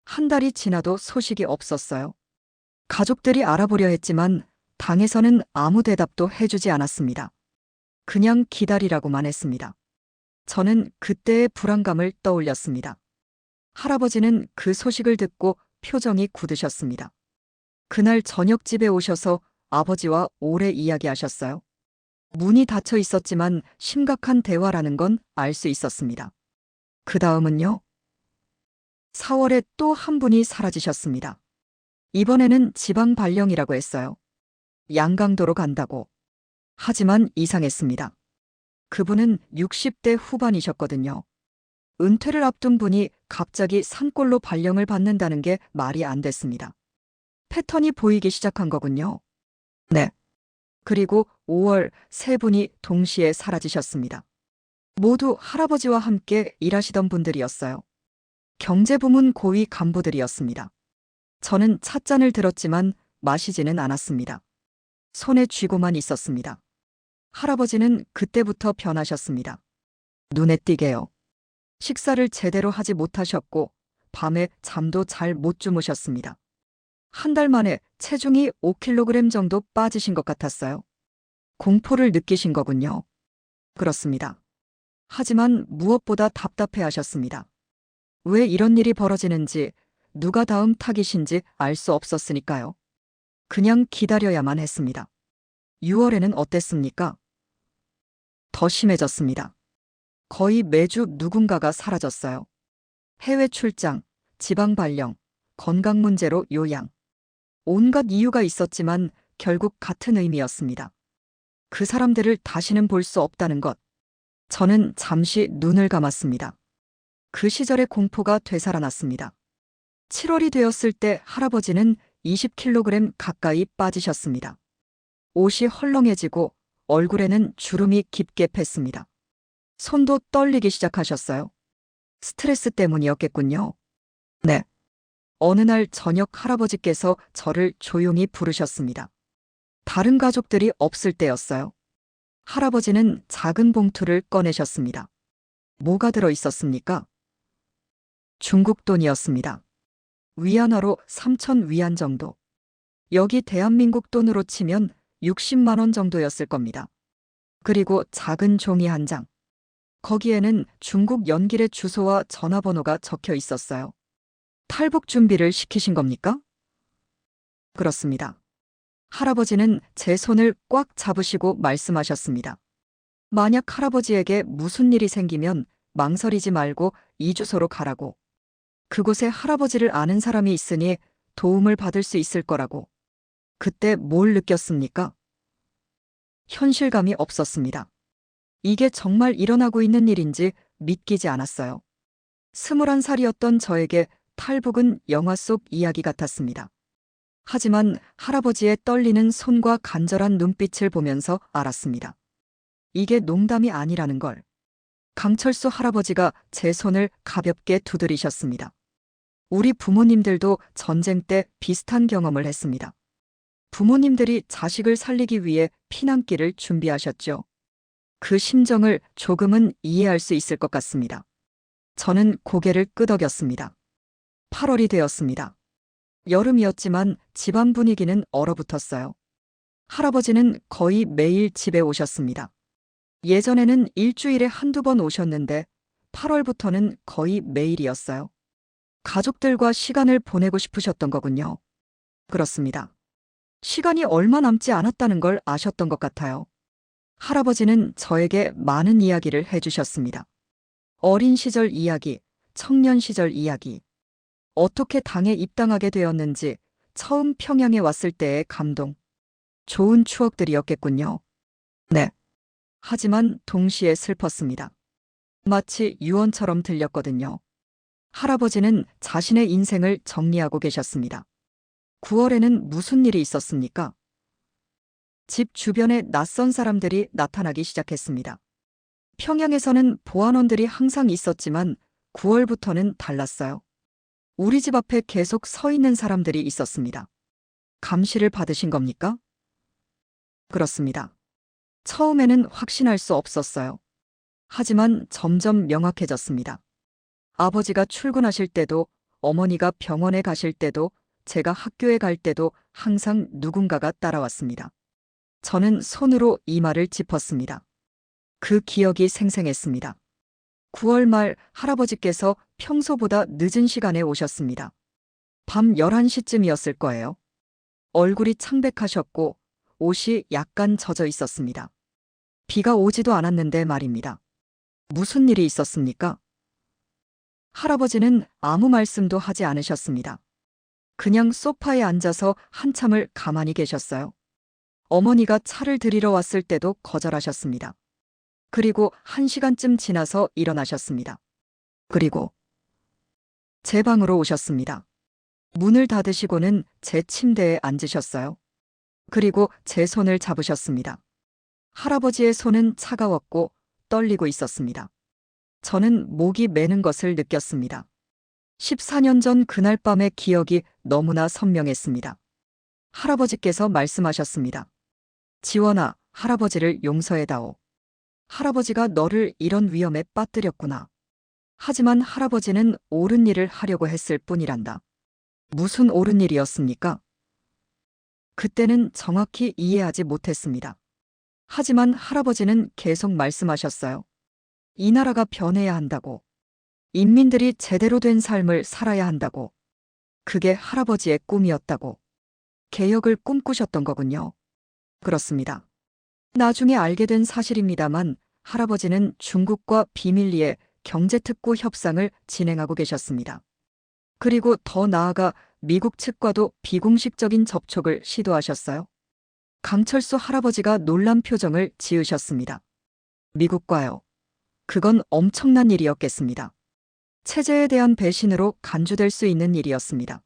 한 달이 지나도 소식이 없었어요. 가족들이 알아보려 했지만 당에서는 아무 대답도 해주지 않았습니다. 그냥 기다리라고만 했습니다. 저는 그때의 불안감을 떠올렸습니다. 할아버지는 그 소식을 듣고 표정이 굳으셨습니다. 그날 저녁 집에 오셔서 아버지와 오래 이야기하셨어요. 문이 닫혀 있었지만 심각한 대화라는 건 알 수 있었습니다. 그 다음은요? 4월에 또 한 분이 사라지셨습니다. 이번에는 지방 발령이라고 했어요. 양강도로 간다고. 하지만 이상했습니다. 그분은 60대 후반이셨거든요. 은퇴를 앞둔 분이 갑자기 산골로 발령을 받는다는 게 말이 안 됐습니다. 패턴이 보이기 시작한 거군요. 네. 그리고 5월 세 분이 동시에 사라지셨습니다. 모두 할아버지와 함께 일하시던 분들이었어요. 경제부문 고위 간부들이었습니다. 저는 찻잔을 들었지만 마시지는 않았습니다. 손에 쥐고만 있었습니다. 할아버지는 그때부터 변하셨습니다. 눈에 띄게요. 식사를 제대로 하지 못하셨고 밤에 잠도 잘 못 주무셨습니다. 한 달 만에 체중이 5kg 정도 빠지신 것 같았어요. 공포를 느끼신 거군요. 그렇습니다. 하지만 무엇보다 답답해하셨습니다. 왜 이런 일이 벌어지는지, 누가 다음 타깃인지 알 수 없었으니까요. 그냥 기다려야만 했습니다. 6월에는 어땠습니까? 더 심해졌습니다. 거의 매주 누군가가 사라졌어요. 해외 출장, 지방 발령, 건강 문제로 요양. 온갖 이유가 있었지만 결국 같은 의미였습니다. 그 사람들을 다시는 볼 수 없다는 것. 저는 잠시 눈을 감았습니다. 그 시절의 공포가 되살아났습니다. 7월이 되었을 때 할아버지는 20kg 가까이 빠지셨습니다. 옷이 헐렁해지고 얼굴에는 주름이 깊게 팼습니다. 손도 떨리기 시작하셨어요. 스트레스 때문이었겠군요. 네. 어느 날 저녁 할아버지께서 저를 조용히 부르셨습니다. 다른 가족들이 없을 때였어요. 할아버지는 작은 봉투를 꺼내셨습니다. 뭐가 들어 있었습니까? 중국 돈이었습니다. 위안화로 3,000위안 정도. 여기 대한민국 돈으로 치면 60만 원 정도였을 겁니다. 그리고 작은 종이 한 장. 거기에는 중국 연길의 주소와 전화번호가 적혀 있었어요. 탈북 준비를 시키신 겁니까? 그렇습니다. 할아버지는 제 손을 꽉 잡으시고 말씀하셨습니다. 만약 할아버지에게 무슨 일이 생기면 망설이지 말고 이 주소로 가라고. 그곳에 할아버지를 아는 사람이 있으니 도움을 받을 수 있을 거라고. 그때 뭘 느꼈습니까? 현실감이 없었습니다. 이게 정말 일어나고 있는 일인지 믿기지 않았어요. 21살이었던 저에게 탈북은 영화 속 이야기 같았습니다. 하지만 할아버지의 떨리는 손과 간절한 눈빛을 보면서 알았습니다. 이게 농담이 아니라는 걸. 강철수 할아버지가 제 손을 가볍게 두드리셨습니다. 우리 부모님들도 전쟁 때 비슷한 경험을 했습니다. 부모님들이 자식을 살리기 위해 피난길을 준비하셨죠. 그 심정을 조금은 이해할 수 있을 것 같습니다. 저는 고개를 끄덕였습니다. 8월이 되었습니다. 여름이었지만 집안 분위기는 얼어붙었어요. 할아버지는 거의 매일 집에 오셨습니다. 예전에는 일주일에 한두 번 오셨는데 8월부터는 거의 매일이었어요. 가족들과 시간을 보내고 싶으셨던 거군요. 그렇습니다. 시간이 얼마 남지 않았다는 걸 아셨던 것 같아요. 할아버지는 저에게 많은 이야기를 해주셨습니다. 어린 시절 이야기, 청년 시절 이야기, 어떻게 당에 입당하게 되었는지, 처음 평양에 왔을 때의 감동. 좋은 추억들이었겠군요. 네. 하지만 동시에 슬펐습니다. 마치 유언처럼 들렸거든요. 할아버지는 자신의 인생을 정리하고 계셨습니다. 9월에는 무슨 일이 있었습니까? 집 주변에 낯선 사람들이 나타나기 시작했습니다. 평양에서는 보안원들이 항상 있었지만 9월부터는 달랐어요. 우리 집 앞에 계속 서 있는 사람들이 있었습니다. 감시를 받으신 겁니까? 그렇습니다. 처음에는 확신할 수 없었어요. 하지만 점점 명확해졌습니다. 아버지가 출근하실 때도, 어머니가 병원에 가실 때도, 제가 학교에 갈 때도 항상 누군가가 따라왔습니다. 저는 손으로 이마를 짚었습니다. 그 기억이 생생했습니다. 9월 말 할아버지께서 평소보다 늦은 시간에 오셨습니다. 밤 11시쯤이었을 거예요. 얼굴이 창백하셨고 옷이 약간 젖어 있었습니다. 비가 오지도 않았는데 말입니다. 무슨 일이 있었습니까? 할아버지는 아무 말씀도 하지 않으셨습니다. 그냥 소파에 앉아서 한참을 가만히 계셨어요. 어머니가 차를 드리러 왔을 때도 거절하셨습니다. 그리고 1시간쯤 지나서 일어나셨습니다. 그리고 제 방으로 오셨습니다. 문을 닫으시고는 제 침대에 앉으셨어요. 그리고 제 손을 잡으셨습니다. 할아버지의 손은 차가웠고 떨리고 있었습니다. 저는 목이 메는 것을 느꼈습니다. 14년 전 그날 밤의 기억이 너무나 선명했습니다. 할아버지께서 말씀하셨습니다. 지원아, 할아버지를 용서해다오. 할아버지가 너를 이런 위험에 빠뜨렸구나. 하지만 할아버지는 옳은 일을 하려고 했을 뿐이란다. 무슨 옳은 일이었습니까? 그때는 정확히 이해하지 못했습니다. 하지만 할아버지는 계속 말씀하셨어요. 이 나라가 변해야 한다고. 인민들이 제대로 된 삶을 살아야 한다고. 그게 할아버지의 꿈이었다고. 개혁을 꿈꾸셨던 거군요. 그렇습니다. 나중에 알게 된 사실입니다만 할아버지는 중국과 비밀리에 경제특구 협상을 진행하고 계셨습니다. 그리고 더 나아가 미국 측과도 비공식적인 접촉을 시도하셨어요. 강철수 할아버지가 놀란 표정을 지으셨습니다. 미국과요. 그건 엄청난 일이었겠습니다. 체제에 대한 배신으로 간주될 수 있는 일이었습니다.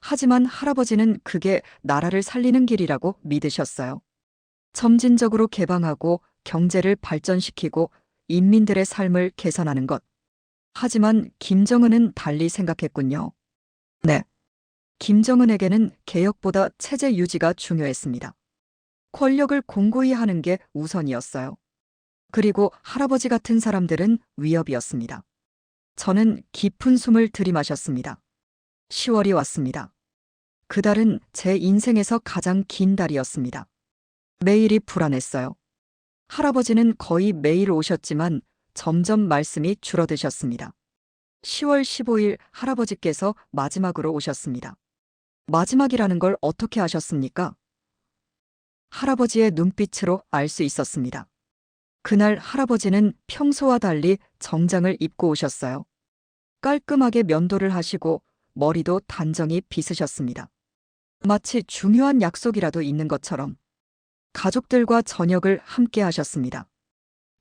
하지만 할아버지는 그게 나라를 살리는 길이라고 믿으셨어요. 점진적으로 개방하고 경제를 발전시키고 인민들의 삶을 개선하는 것. 하지만 김정은은 달리 생각했군요. 네. 김정은에게는 개혁보다 체제 유지가 중요했습니다. 권력을 공고히 하는 게 우선이었어요. 그리고 할아버지 같은 사람들은 위협이었습니다. 저는 깊은 숨을 들이마셨습니다. 10월이 왔습니다. 그달은 제 인생에서 가장 긴 달이었습니다. 매일이 불안했어요. 할아버지는 거의 매일 오셨지만 점점 말씀이 줄어드셨습니다. 10월 15일 할아버지께서 마지막으로 오셨습니다. 마지막이라는 걸 어떻게 아셨습니까? 할아버지의 눈빛으로 알 수 있었습니다. 그날 할아버지는 평소와 달리 정장을 입고 오셨어요. 깔끔하게 면도를 하시고 머리도 단정히 빗으셨습니다. 마치 중요한 약속이라도 있는 것처럼 가족들과 저녁을 함께 하셨습니다.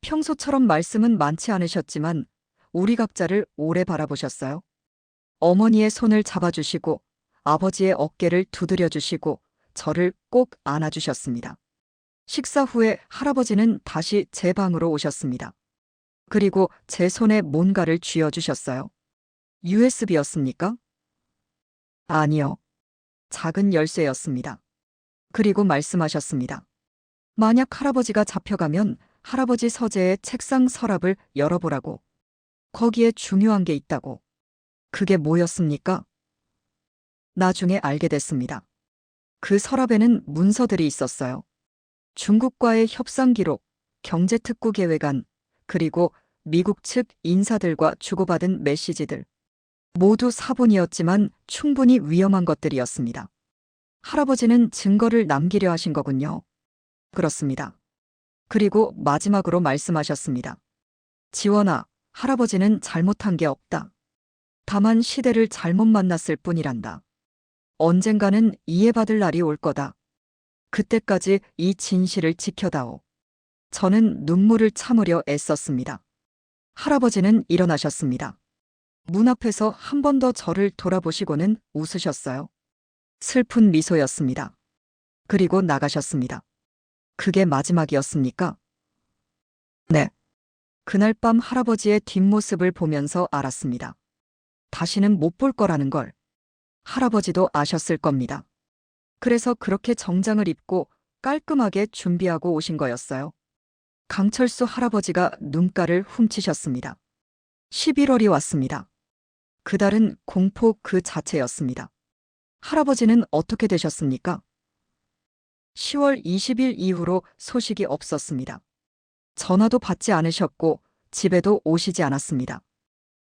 평소처럼 말씀은 많지 않으셨지만 우리 각자를 오래 바라보셨어요. 어머니의 손을 잡아주시고 아버지의 어깨를 두드려 주시고 저를 꼭 안아주셨습니다. 식사 후에 할아버지는 다시 제 방으로 오셨습니다. 그리고 제 손에 뭔가를 쥐어주셨어요. USB였습니까? 아니요. 작은 열쇠였습니다. 그리고 말씀하셨습니다. 만약 할아버지가 잡혀가면 할아버지 서재의 책상 서랍을 열어보라고. 거기에 중요한 게 있다고. 그게 뭐였습니까? 나중에 알게 됐습니다. 그 서랍에는 문서들이 있었어요. 중국과의 협상 기록, 경제특구 계획안, 그리고 미국 측 인사들과 주고받은 메시지들. 모두 사본이었지만 충분히 위험한 것들이었습니다. 할아버지는 증거를 남기려 하신 거군요. 그렇습니다. 그리고 마지막으로 말씀하셨습니다. 지원아, 할아버지는 잘못한 게 없다. 다만 시대를 잘못 만났을 뿐이란다. 언젠가는 이해받을 날이 올 거다. 그때까지 이 진실을 지켜다오. 저는 눈물을 참으려 애썼습니다. 할아버지는 일어나셨습니다. 문 앞에서 한 번 더 저를 돌아보시고는 웃으셨어요. 슬픈 미소였습니다. 그리고 나가셨습니다. 그게 마지막이었습니까? 네. 그날 밤 할아버지의 뒷모습을 보면서 알았습니다. 다시는 못 볼 거라는 걸. 할아버지도 아셨을 겁니다. 그래서 그렇게 정장을 입고 깔끔하게 준비하고 오신 거였어요. 강철수 할아버지가 눈가를 훔치셨습니다. 11월이 왔습니다. 그달은 공포 그 자체였습니다. 할아버지는 어떻게 되셨습니까? 10월 20일 이후로 소식이 없었습니다. 전화도 받지 않으셨고 집에도 오시지 않았습니다.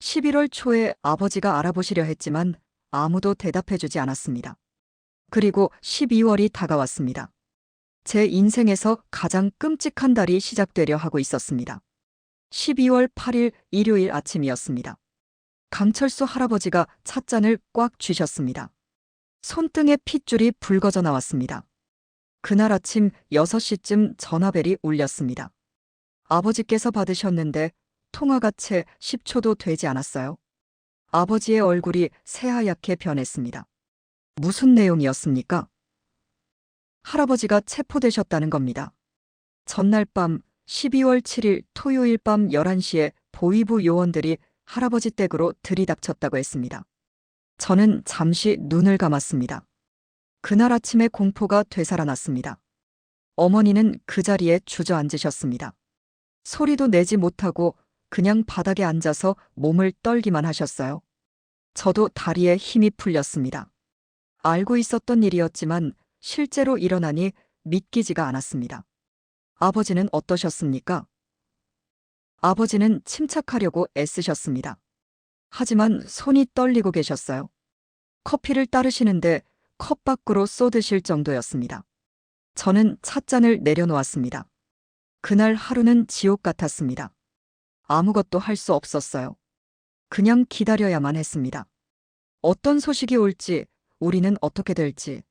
11월 초에 아버지가 알아보시려 했지만 아무도 대답해주지 않았습니다. 그리고 12월이 다가왔습니다. 제 인생에서 가장 끔찍한 달이 시작되려 하고 있었습니다. 12월 8일 일요일 아침이었습니다. 강철수 할아버지가 찻잔을 꽉 쥐셨습니다. 손등에 핏줄이 붉어져 나왔습니다. 그날 아침 6시쯤 전화벨이 울렸습니다. 아버지께서 받으셨는데 통화가 채 10초도 되지 않았어요. 아버지의 얼굴이 새하얗게 변했습니다. 무슨 내용이었습니까? 할아버지가 체포되셨다는 겁니다. 전날 밤 12월 7일 토요일 밤 11시에 보위부 요원들이 할아버지 댁으로 들이닥쳤다고 했습니다. 저는 잠시 눈을 감았습니다. 그날 아침에 공포가 되살아났습니다. 어머니는 그 자리에 주저앉으셨습니다. 소리도 내지 못하고 그냥 바닥에 앉아서 몸을 떨기만 하셨어요. 저도 다리에 힘이 풀렸습니다. 알고 있었던 일이었지만 실제로 일어나니 믿기지가 않았습니다. 아버지는 어떠셨습니까? 아버지는 침착하려고 애쓰셨습니다. 하지만 손이 떨리고 계셨어요. 커피를 따르시는데 컵 밖으로 쏟으실 정도였습니다. 저는 찻잔을 내려놓았습니다. 그날 하루는 지옥 같았습니다. 아무것도 할 수 없었어요. 그냥 기다려야만 했습니다. 어떤 소식이 올지, 우리는 어떻게 될지.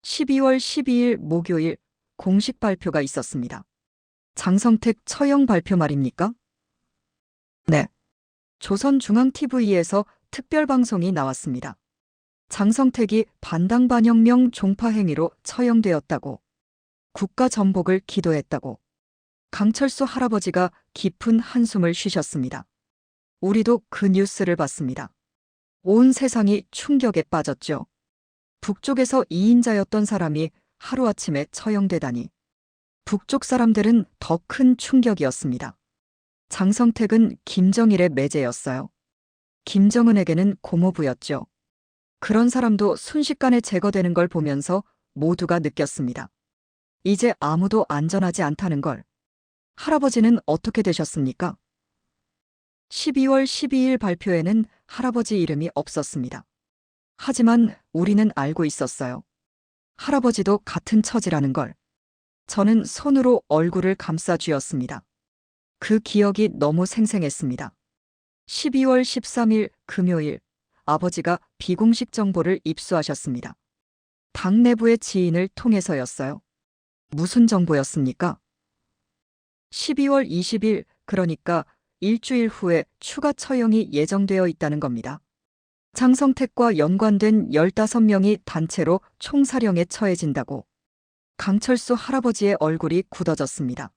12월 12일 목요일 공식 발표가 있었습니다. 장성택 처형 발표 말입니까? 네. 조선중앙TV에서 특별방송이 나왔습니다. 장성택이 반당반혁명 종파 행위로 처형되었다고, 국가 전복을 기도했다고. 강철수 할아버지가 깊은 한숨을 쉬셨습니다. 우리도 그 뉴스를 봤습니다. 온 세상이 충격에 빠졌죠. 북쪽에서 2인자였던 사람이 하루아침에 처형되다니. 북쪽 사람들은 더 큰 충격이었습니다. 장성택은 김정일의 매제였어요. 김정은에게는 고모부였죠. 그런 사람도 순식간에 제거되는 걸 보면서 모두가 느꼈습니다. 이제 아무도 안전하지 않다는 걸. 할아버지는 어떻게 되셨습니까? 12월 12일 발표에는 할아버지 이름이 없었습니다. 하지만 우리는 알고 있었어요. 할아버지도 같은 처지라는 걸. 저는 손으로 얼굴을 감싸 쥐었습니다. 그 기억이 너무 생생했습니다. 12월 13일 금요일, 아버지가 비공식 정보를 입수하셨습니다. 당 내부의 지인을 통해서였어요. 무슨 정보였습니까? 12월 20일, 그러니까 일주일 후에 추가 처형이 예정되어 있다는 겁니다. 장성택과 연관된 15명이 단체로 총사령에 처해진다고. 강철수 할아버지의 얼굴이 굳어졌습니다.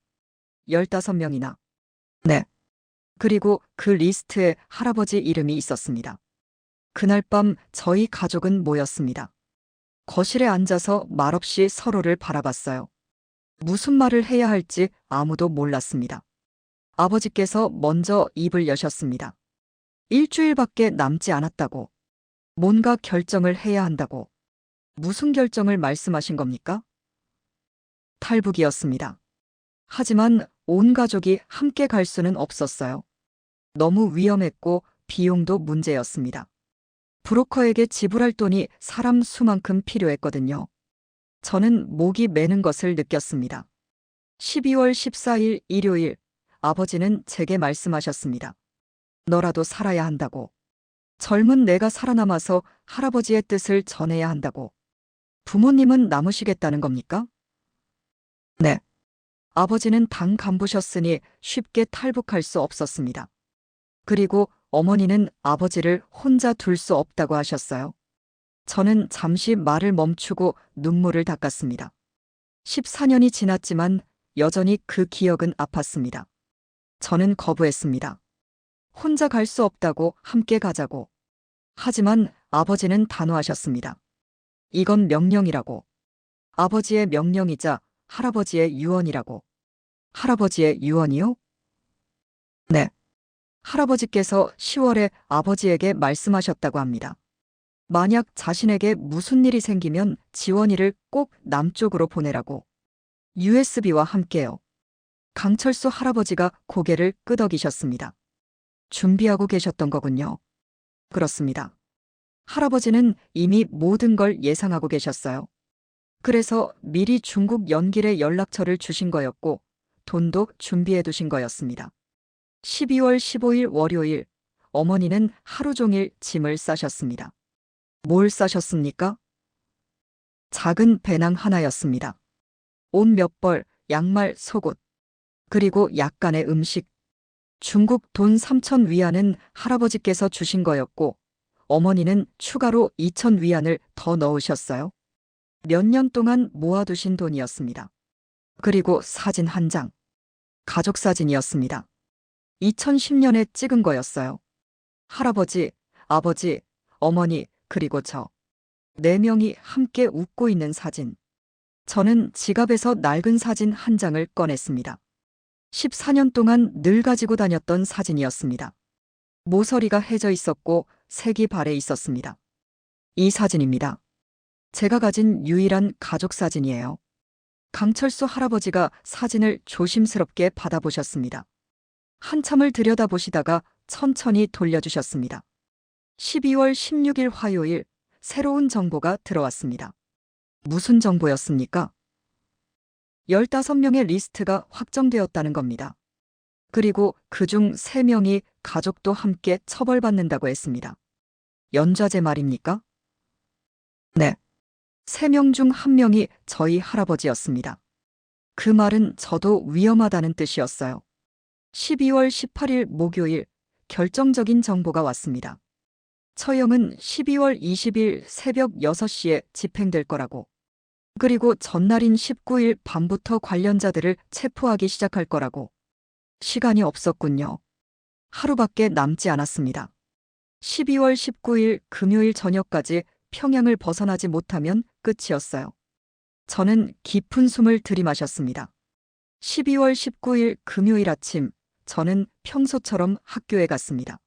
15명이나. 네. 그리고 그 리스트에 할아버지 이름이 있었습니다. 그날 밤 저희 가족은 모였습니다. 거실에 앉아서 말없이 서로를 바라봤어요. 무슨 말을 해야 할지 아무도 몰랐습니다. 아버지께서 먼저 입을 여셨습니다. 일주일밖에 남지 않았다고. 뭔가 결정을 해야 한다고. 무슨 결정을 말씀하신 겁니까? 탈북이었습니다. 하지만 온 가족이 함께 갈 수는 없었어요. 너무 위험했고 비용도 문제였습니다. 브로커에게 지불할 돈이 사람 수만큼 필요했거든요. 저는 목이 메는 것을 느꼈습니다. 12월 14일 일요일, 아버지는 제게 말씀하셨습니다. 너라도 살아야 한다고. 젊은 내가 살아남아서 할아버지의 뜻을 전해야 한다고. 부모님은 남으시겠다는 겁니까? 네. 아버지는 당 간부셨으니 쉽게 탈북할 수 없었습니다. 그리고 어머니는 아버지를 혼자 둘 수 없다고 하셨어요. 저는 잠시 말을 멈추고 눈물을 닦았습니다. 14년이 지났지만 여전히 그 기억은 아팠습니다. 저는 거부했습니다. 혼자 갈 수 없다고 함께 가자고. 하지만 아버지는 단호하셨습니다. 이건 명령이라고. 아버지의 명령이자 할아버지의 유언이라고. 할아버지의 유언이요? 네. 할아버지께서 10월에 아버지에게 말씀하셨다고 합니다. 만약 자신에게 무슨 일이 생기면 지원이를 꼭 남쪽으로 보내라고. USB와 함께요. 강철수 할아버지가 고개를 끄덕이셨습니다. 준비하고 계셨던 거군요. 그렇습니다. 할아버지는 이미 모든 걸 예상하고 계셨어요. 그래서 미리 중국 연길에 연락처를 주신 거였고 돈도 준비해 두신 거였습니다. 12월 15일 월요일, 어머니는 하루 종일 짐을 싸셨습니다. 뭘 싸셨습니까? 작은 배낭 하나였습니다. 옷 몇 벌, 양말, 속옷, 그리고 약간의 음식. 중국 돈 3천 위안은 할아버지께서 주신 거였고 어머니는 추가로 2천 위안을 더 넣으셨어요. 몇 년 동안 모아두신 돈이었습니다. 그리고 사진 한 장. 가족 사진이었습니다. 2010년에 찍은 거였어요. 할아버지, 아버지, 어머니, 그리고 저. 4명이 함께 웃고 있는 사진. 저는 지갑에서 낡은 사진 한 장을 꺼냈습니다. 14년 동안 늘 가지고 다녔던 사진이었습니다. 모서리가 해져 있었고 색이 발해 있었습니다. 이 사진입니다. 제가 가진 유일한 가족 사진이에요. 강철수 할아버지가 사진을 조심스럽게 받아보셨습니다. 한참을 들여다보시다가 천천히 돌려주셨습니다. 12월 16일 화요일, 새로운 정보가 들어왔습니다. 무슨 정보였습니까? 15명의 리스트가 확정되었다는 겁니다. 그리고 그중 3명이 가족도 함께 처벌받는다고 했습니다. 연좌제 말입니까? 네. 3명 중 1명이 저희 할아버지였습니다. 그 말은 저도 위험하다는 뜻이었어요. 12월 18일 목요일, 결정적인 정보가 왔습니다. 처형은 12월 20일 새벽 6시에 집행될 거라고. 그리고 전날인 19일 밤부터 관련자들을 체포하기 시작할 거라고. 시간이 없었군요. 하루밖에 남지 않았습니다. 12월 19일 금요일 저녁까지 평양을 벗어나지 못하면 끝이었어요. 저는 깊은 숨을 들이마셨습니다. 12월 19일 금요일 아침, 저는 평소처럼 학교에 갔습니다.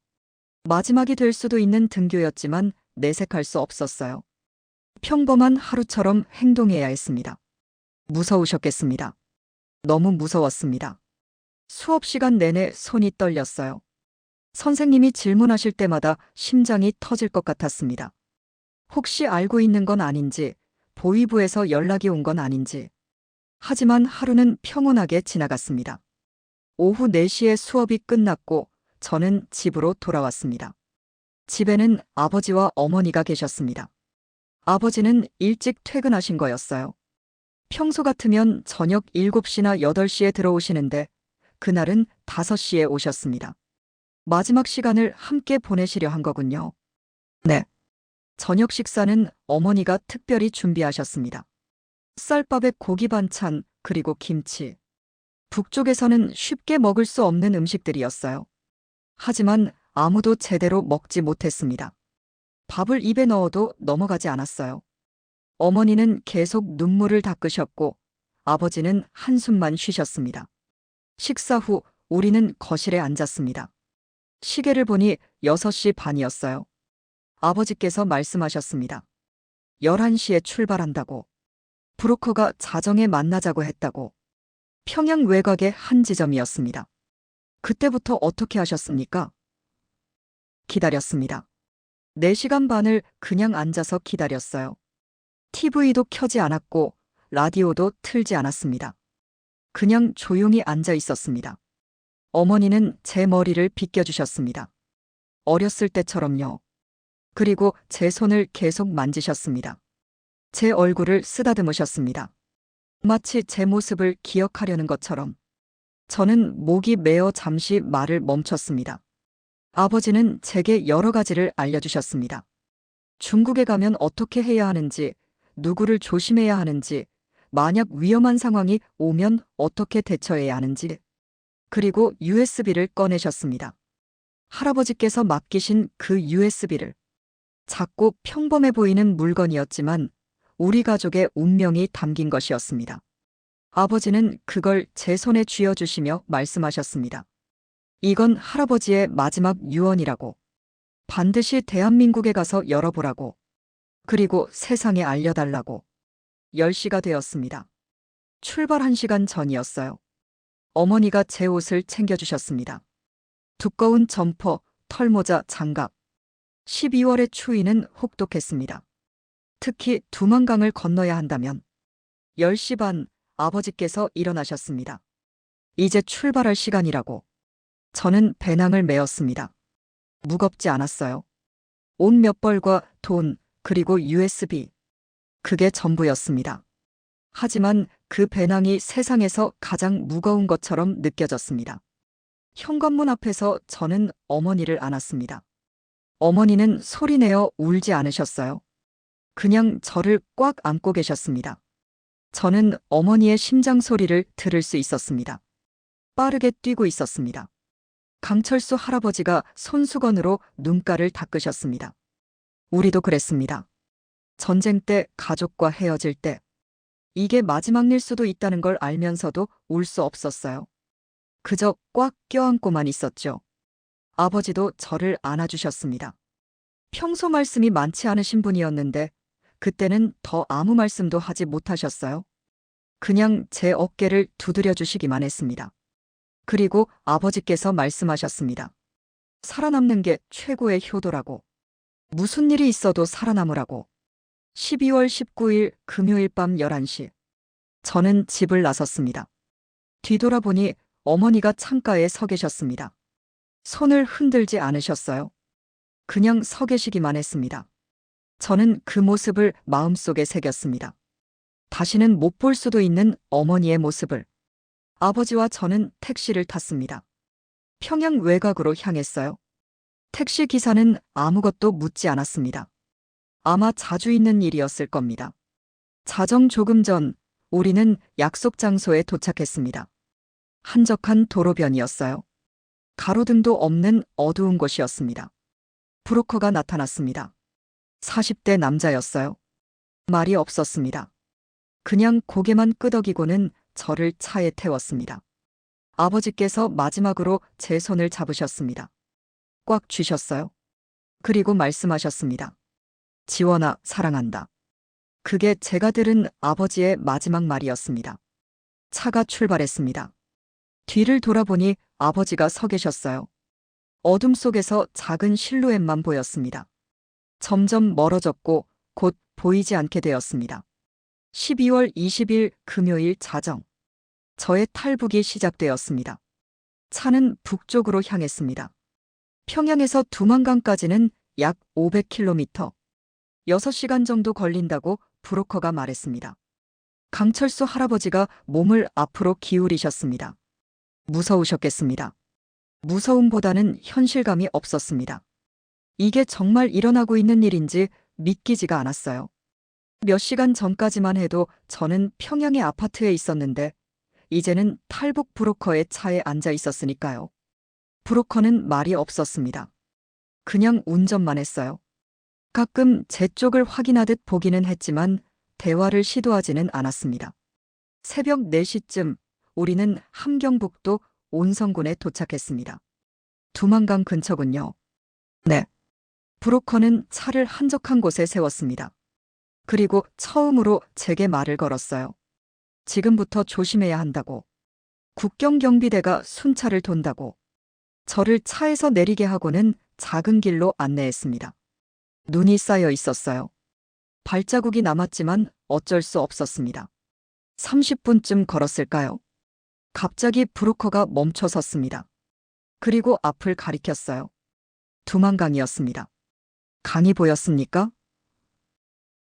마지막이 될 수도 있는 등교였지만 내색할 수 없었어요. 평범한 하루처럼 행동해야 했습니다. 무서우셨겠습니다. 너무 무서웠습니다. 수업 시간 내내 손이 떨렸어요. 선생님이 질문하실 때마다 심장이 터질 것 같았습니다. 혹시 알고 있는 건 아닌지, 보위부에서 연락이 온 건 아닌지. 하지만 하루는 평온하게 지나갔습니다. 오후 4시에 수업이 끝났고 저는 집으로 돌아왔습니다. 집에는 아버지와 어머니가 계셨습니다. 아버지는 일찍 퇴근하신 거였어요. 평소 같으면 저녁 7시나 8시에 들어오시는데 그날은 5시에 오셨습니다. 마지막 시간을 함께 보내시려 한 거군요. 네. 저녁 식사는 어머니가 특별히 준비하셨습니다. 쌀밥에 고기 반찬, 그리고 김치. 북쪽에서는 쉽게 먹을 수 없는 음식들이었어요. 하지만 아무도 제대로 먹지 못했습니다. 밥을 입에 넣어도 넘어가지 않았어요. 어머니는 계속 눈물을 닦으셨고 아버지는 한숨만 쉬셨습니다. 식사 후 우리는 거실에 앉았습니다. 시계를 보니 6시 반이었어요. 아버지께서 말씀하셨습니다. 11시에 출발한다고. 브로커가 자정에 만나자고 했다고. 평양 외곽의 한 지점이었습니다. 그때부터 어떻게 하셨습니까? 기다렸습니다. 4시간 반을 그냥 앉아서 기다렸어요. TV도 켜지 않았고 라디오도 틀지 않았습니다. 그냥 조용히 앉아 있었습니다. 어머니는 제 머리를 빗겨주셨습니다. 어렸을 때처럼요. 그리고 제 손을 계속 만지셨습니다. 제 얼굴을 쓰다듬으셨습니다. 마치 제 모습을 기억하려는 것처럼. 저는 목이 메어 잠시 말을 멈췄습니다. 아버지는 제게 여러 가지를 알려주셨습니다. 중국에 가면 어떻게 해야 하는지, 누구를 조심해야 하는지, 만약 위험한 상황이 오면 어떻게 대처해야 하는지, 그리고 USB를 꺼내셨습니다. 할아버지께서 맡기신 그 USB를. 작고 평범해 보이는 물건이었지만 우리 가족의 운명이 담긴 것이었습니다. 아버지는 그걸 제 손에 쥐어주시며 말씀하셨습니다. 이건 할아버지의 마지막 유언이라고. 반드시 대한민국에 가서 열어보라고. 그리고 세상에 알려달라고. 10시가 되었습니다. 출발 1시간 전이었어요. 어머니가 제 옷을 챙겨주셨습니다. 두꺼운 점퍼, 털모자, 장갑. 12월의 추위는 혹독했습니다. 특히 두만강을 건너야 한다면. 10시 반, 아버지께서 일어나셨습니다. 이제 출발할 시간이라고. 저는 배낭을 메었습니다. 무겁지 않았어요. 옷 몇 벌과 돈, 그리고 USB. 그게 전부였습니다. 하지만 그 배낭이 세상에서 가장 무거운 것처럼 느껴졌습니다. 현관문 앞에서 저는 어머니를 안았습니다. 어머니는 소리내어 울지 않으셨어요. 그냥 저를 꽉 안고 계셨습니다. 저는 어머니의 심장 소리를 들을 수 있었습니다. 빠르게 뛰고 있었습니다. 강철수 할아버지가 손수건으로 눈가를 닦으셨습니다. 우리도 그랬습니다. 전쟁 때 가족과 헤어질 때. 이게 마지막 일 수도 있다는 걸 알면서도 울 수 없었어요. 그저 꽉 껴안고만 있었죠. 아버지도 저를 안아주셨습니다. 평소 말씀이 많지 않으신 분이었는데 그때는 더 아무 말씀도 하지 못하셨어요. 그냥 제 어깨를 두드려 주시기만 했습니다. 그리고 아버지께서 말씀하셨습니다. 살아남는 게 최고의 효도라고. 무슨 일이 있어도 살아남으라고. 12월 19일 금요일 밤 11시. 저는 집을 나섰습니다. 뒤돌아보니 어머니가 창가에 서 계셨습니다. 손을 흔들지 않으셨어요. 그냥 서 계시기만 했습니다. 저는 그 모습을 마음속에 새겼습니다. 다시는 못 볼 수도 있는 어머니의 모습을. 아버지와 저는 택시를 탔습니다. 평양 외곽으로 향했어요. 택시 기사는 아무것도 묻지 않았습니다. 아마 자주 있는 일이었을 겁니다. 자정 조금 전 우리는 약속 장소에 도착했습니다. 한적한 도로변이었어요. 가로등도 없는 어두운 곳이었습니다. 브로커가 나타났습니다. 40대 남자였어요. 말이 없었습니다. 그냥 고개만 끄덕이고는 저를 차에 태웠습니다. 아버지께서 마지막으로 제 손을 잡으셨습니다. 꽉 쥐셨어요. 그리고 말씀하셨습니다. 지원아, 사랑한다. 그게 제가 들은 아버지의 마지막 말이었습니다. 차가 출발했습니다. 뒤를 돌아보니 아버지가 서 계셨어요. 어둠 속에서 작은 실루엣만 보였습니다. 점점 멀어졌고 곧 보이지 않게 되었습니다. 12월 20일 금요일 자정. 저의 탈북이 시작되었습니다. 차는 북쪽으로 향했습니다. 평양에서 두만강까지는 약 500km, 6시간 정도 걸린다고 브로커가 말했습니다. 강철수 할아버지가 몸을 앞으로 기울이셨습니다. 무서우셨겠습니다. 무서움보다는 현실감이 없었습니다. 이게 정말 일어나고 있는 일인지 믿기지가 않았어요. 몇 시간 전까지만 해도 저는 평양의 아파트에 있었는데 이제는 탈북 브로커의 차에 앉아 있었으니까요. 브로커는 말이 없었습니다. 그냥 운전만 했어요. 가끔 제 쪽을 확인하듯 보기는 했지만 대화를 시도하지는 않았습니다. 새벽 4시쯤 우리는 함경북도 온성군에 도착했습니다. 두만강 근처군요. 네. 브로커는 차를 한적한 곳에 세웠습니다. 그리고 처음으로 제게 말을 걸었어요. 지금부터 조심해야 한다고. 국경경비대가 순찰을 돈다고. 저를 차에서 내리게 하고는 작은 길로 안내했습니다. 눈이 쌓여 있었어요. 발자국이 남았지만 어쩔 수 없었습니다. 30분쯤 걸었을까요? 갑자기 브로커가 멈춰 섰습니다. 그리고 앞을 가리켰어요. 두만강이었습니다. 강이 보였습니까?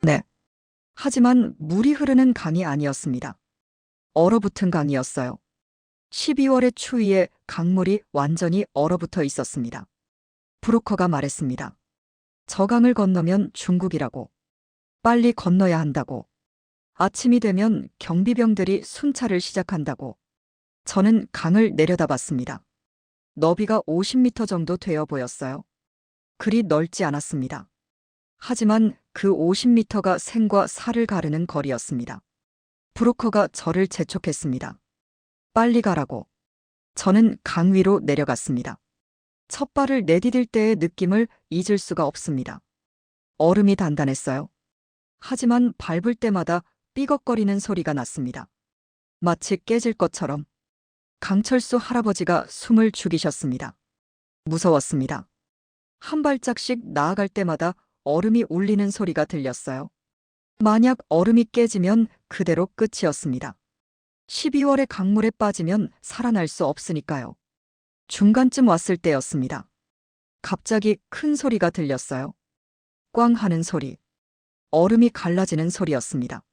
네. 하지만 물이 흐르는 강이 아니었습니다. 얼어붙은 강이었어요. 12월의 추위에 강물이 완전히 얼어붙어 있었습니다. 브로커가 말했습니다. 저 강을 건너면 중국이라고. 빨리 건너야 한다고. 아침이 되면 경비병들이 순찰을 시작한다고. 저는 강을 내려다봤습니다. 너비가 50m 정도 되어 보였어요. 그리 넓지 않았습니다. 하지만 그 50m가 생과 사를 가르는 거리였습니다. 브로커가 저를 재촉했습니다. 빨리 가라고. 저는 강 위로 내려갔습니다. 첫 발을 내디딜 때의 느낌을 잊을 수가 없습니다. 얼음이 단단했어요. 하지만 밟을 때마다 삐걱거리는 소리가 났습니다. 마치 깨질 것처럼. 강철수 할아버지가 숨을 죽이셨습니다. 무서웠습니다. 한 발짝씩 나아갈 때마다 얼음이 울리는 소리가 들렸어요. 만약 얼음이 깨지면 그대로 끝이었습니다. 12월에 강물에 빠지면 살아날 수 없으니까요. 중간쯤 왔을 때였습니다. 갑자기 큰 소리가 들렸어요. 꽝 하는 소리. 얼음이 갈라지는 소리였습니다.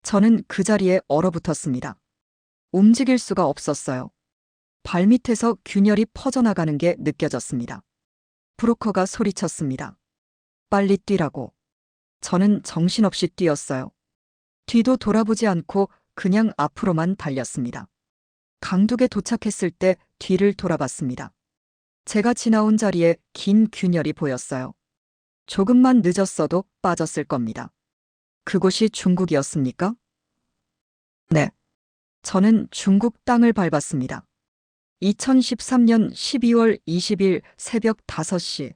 저는 그 자리에 얼어붙었습니다. 움직일 수가 없었어요. 발밑에서 균열이 퍼져나가는 게 느껴졌습니다. 브로커가 소리쳤습니다. 빨리 뛰라고. 저는 정신없이 뛰었어요. 뒤도 돌아보지 않고 그냥 앞으로만 달렸습니다. 강둑에 도착했을 때 뒤를 돌아봤습니다. 제가 지나온 자리에 긴 균열이 보였어요. 조금만 늦었어도 빠졌을 겁니다. 그곳이 중국이었습니까? 네. 저는 중국 땅을 밟았습니다. 2013년 12월 20일 새벽 5시.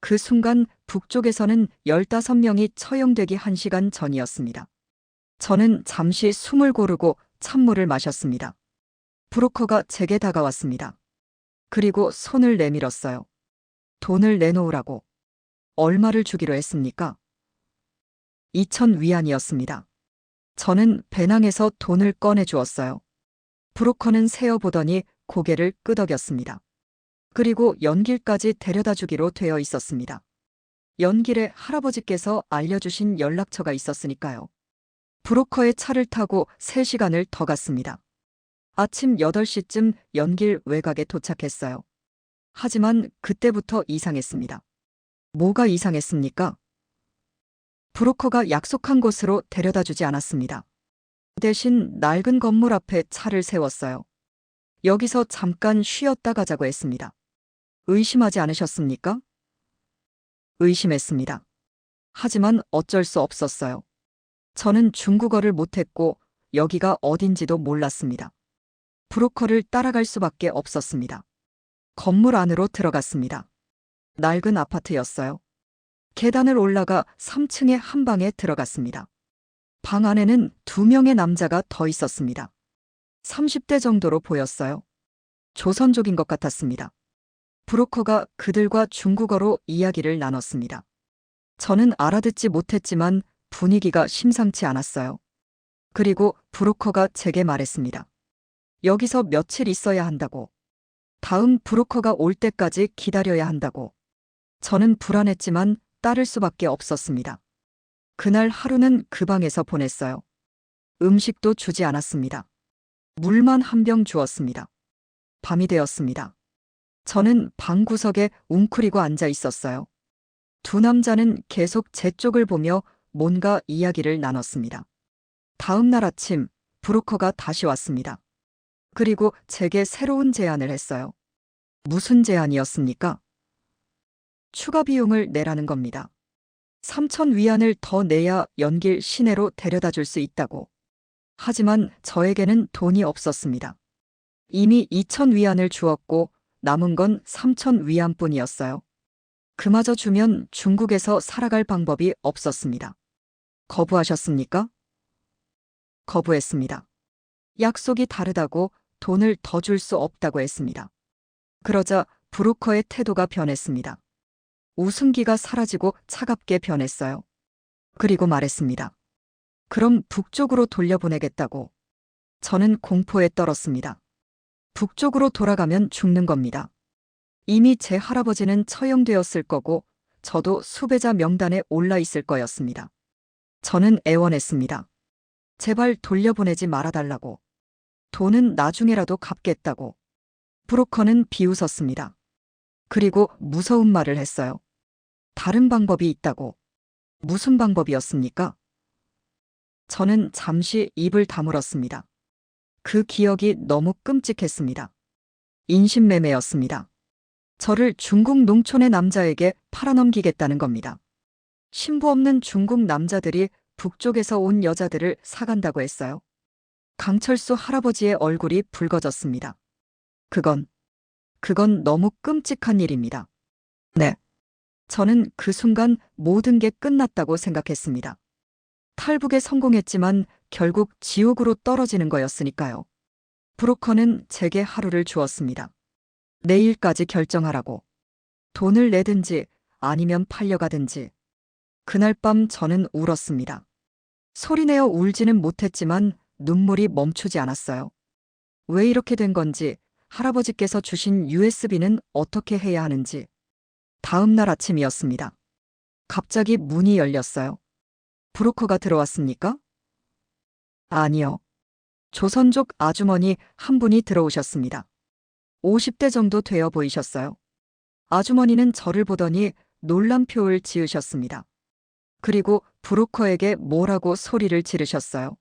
그 순간 북쪽에서는 15명이 처형되기 1시간 전이었습니다. 저는 잠시 숨을 고르고 찬물을 마셨습니다. 브로커가 제게 다가왔습니다. 그리고 손을 내밀었어요. 돈을 내놓으라고. 얼마를 주기로 했습니까? 2,000위안이었습니다. 저는 배낭에서 돈을 꺼내 주었어요. 브로커는 세어보더니 고개를 끄덕였습니다. 그리고 연길까지 데려다 주기로 되어 있었습니다. 연길에 할아버지께서 알려주신 연락처가 있었으니까요. 브로커의 차를 타고 3시간을 더 갔습니다. 아침 8시쯤 연길 외곽에 도착했어요. 하지만 그때부터 이상했습니다. 뭐가 이상했습니까? 브로커가 약속한 곳으로 데려다 주지 않았습니다. 대신 낡은 건물 앞에 차를 세웠어요. 여기서 잠깐 쉬었다 가자고 했습니다. 의심하지 않으셨습니까? 의심했습니다. 하지만 어쩔 수 없었어요. 저는 중국어를 못했고 여기가 어딘지도 몰랐습니다. 브로커를 따라갈 수밖에 없었습니다. 건물 안으로 들어갔습니다. 낡은 아파트였어요. 계단을 올라가 3층의 한 방에 들어갔습니다. 방 안에는 2명의 남자가 더 있었습니다. 30대 정도로 보였어요. 조선족인 것 같았습니다. 브로커가 그들과 중국어로 이야기를 나눴습니다. 저는 알아듣지 못했지만 분위기가 심상치 않았어요. 그리고 브로커가 제게 말했습니다. 여기서 며칠 있어야 한다고. 다음 브로커가 올 때까지 기다려야 한다고. 저는 불안했지만 따를 수밖에 없었습니다. 그날 하루는 그 방에서 보냈어요. 음식도 주지 않았습니다. 물만 한 병 주었습니다. 밤이 되었습니다. 저는 방 구석에 웅크리고 앉아 있었어요. 두 남자는 계속 제 쪽을 보며 뭔가 이야기를 나눴습니다. 다음 날 아침 브로커가 다시 왔습니다. 그리고 제게 새로운 제안을 했어요. 무슨 제안이었습니까? 추가 비용을 내라는 겁니다. 3,000위안을 더 내야 연길 시내로 데려다 줄 수 있다고. 하지만 저에게는 돈이 없었습니다. 이미 2,000위안을 주었고 남은 건 3,000위안뿐이었어요. 그마저 주면 중국에서 살아갈 방법이 없었습니다. 거부하셨습니까? 거부했습니다. 약속이 다르다고 돈을 더 줄 수 없다고 했습니다. 그러자 브로커의 태도가 변했습니다. 웃음기가 사라지고 차갑게 변했어요. 그리고 말했습니다. 그럼 북쪽으로 돌려보내겠다고. 저는 공포에 떨었습니다. 북쪽으로 돌아가면 죽는 겁니다. 이미 제 할아버지는 처형되었을 거고 저도 수배자 명단에 올라 있을 거였습니다. 저는 애원했습니다. 제발 돌려보내지 말아달라고. 돈은 나중에라도 갚겠다고. 브로커는 비웃었습니다. 그리고 무서운 말을 했어요. 다른 방법이 있다고. 무슨 방법이었습니까? 저는 잠시 입을 다물었습니다. 그 기억이 너무 끔찍했습니다. 인신매매였습니다. 저를 중국 농촌의 남자에게 팔아넘기겠다는 겁니다. 신부 없는 중국 남자들이 북쪽에서 온 여자들을 사간다고 했어요. 강철수 할아버지의 얼굴이 붉어졌습니다. 그건 너무 끔찍한 일입니다. 네. 저는 그 순간 모든 게 끝났다고 생각했습니다. 탈북에 성공했지만 결국 지옥으로 떨어지는 거였으니까요. 브로커는 제게 하루를 주었습니다. 내일까지 결정하라고. 돈을 내든지 아니면 팔려가든지. 그날 밤 저는 울었습니다. 소리내어 울지는 못했지만 눈물이 멈추지 않았어요. 왜 이렇게 된 건지, 할아버지께서 주신 USB는 어떻게 해야 하는지. 다음 날 아침이었습니다. 갑자기 문이 열렸어요. 브로커가 들어왔습니까? 아니요. 조선족 아주머니 한 분이 들어오셨습니다. 50대 정도 되어 보이셨어요. 아주머니는 저를 보더니 놀람표를 지으셨습니다. 그리고 브로커에게 뭐라고 소리를 지르셨어요.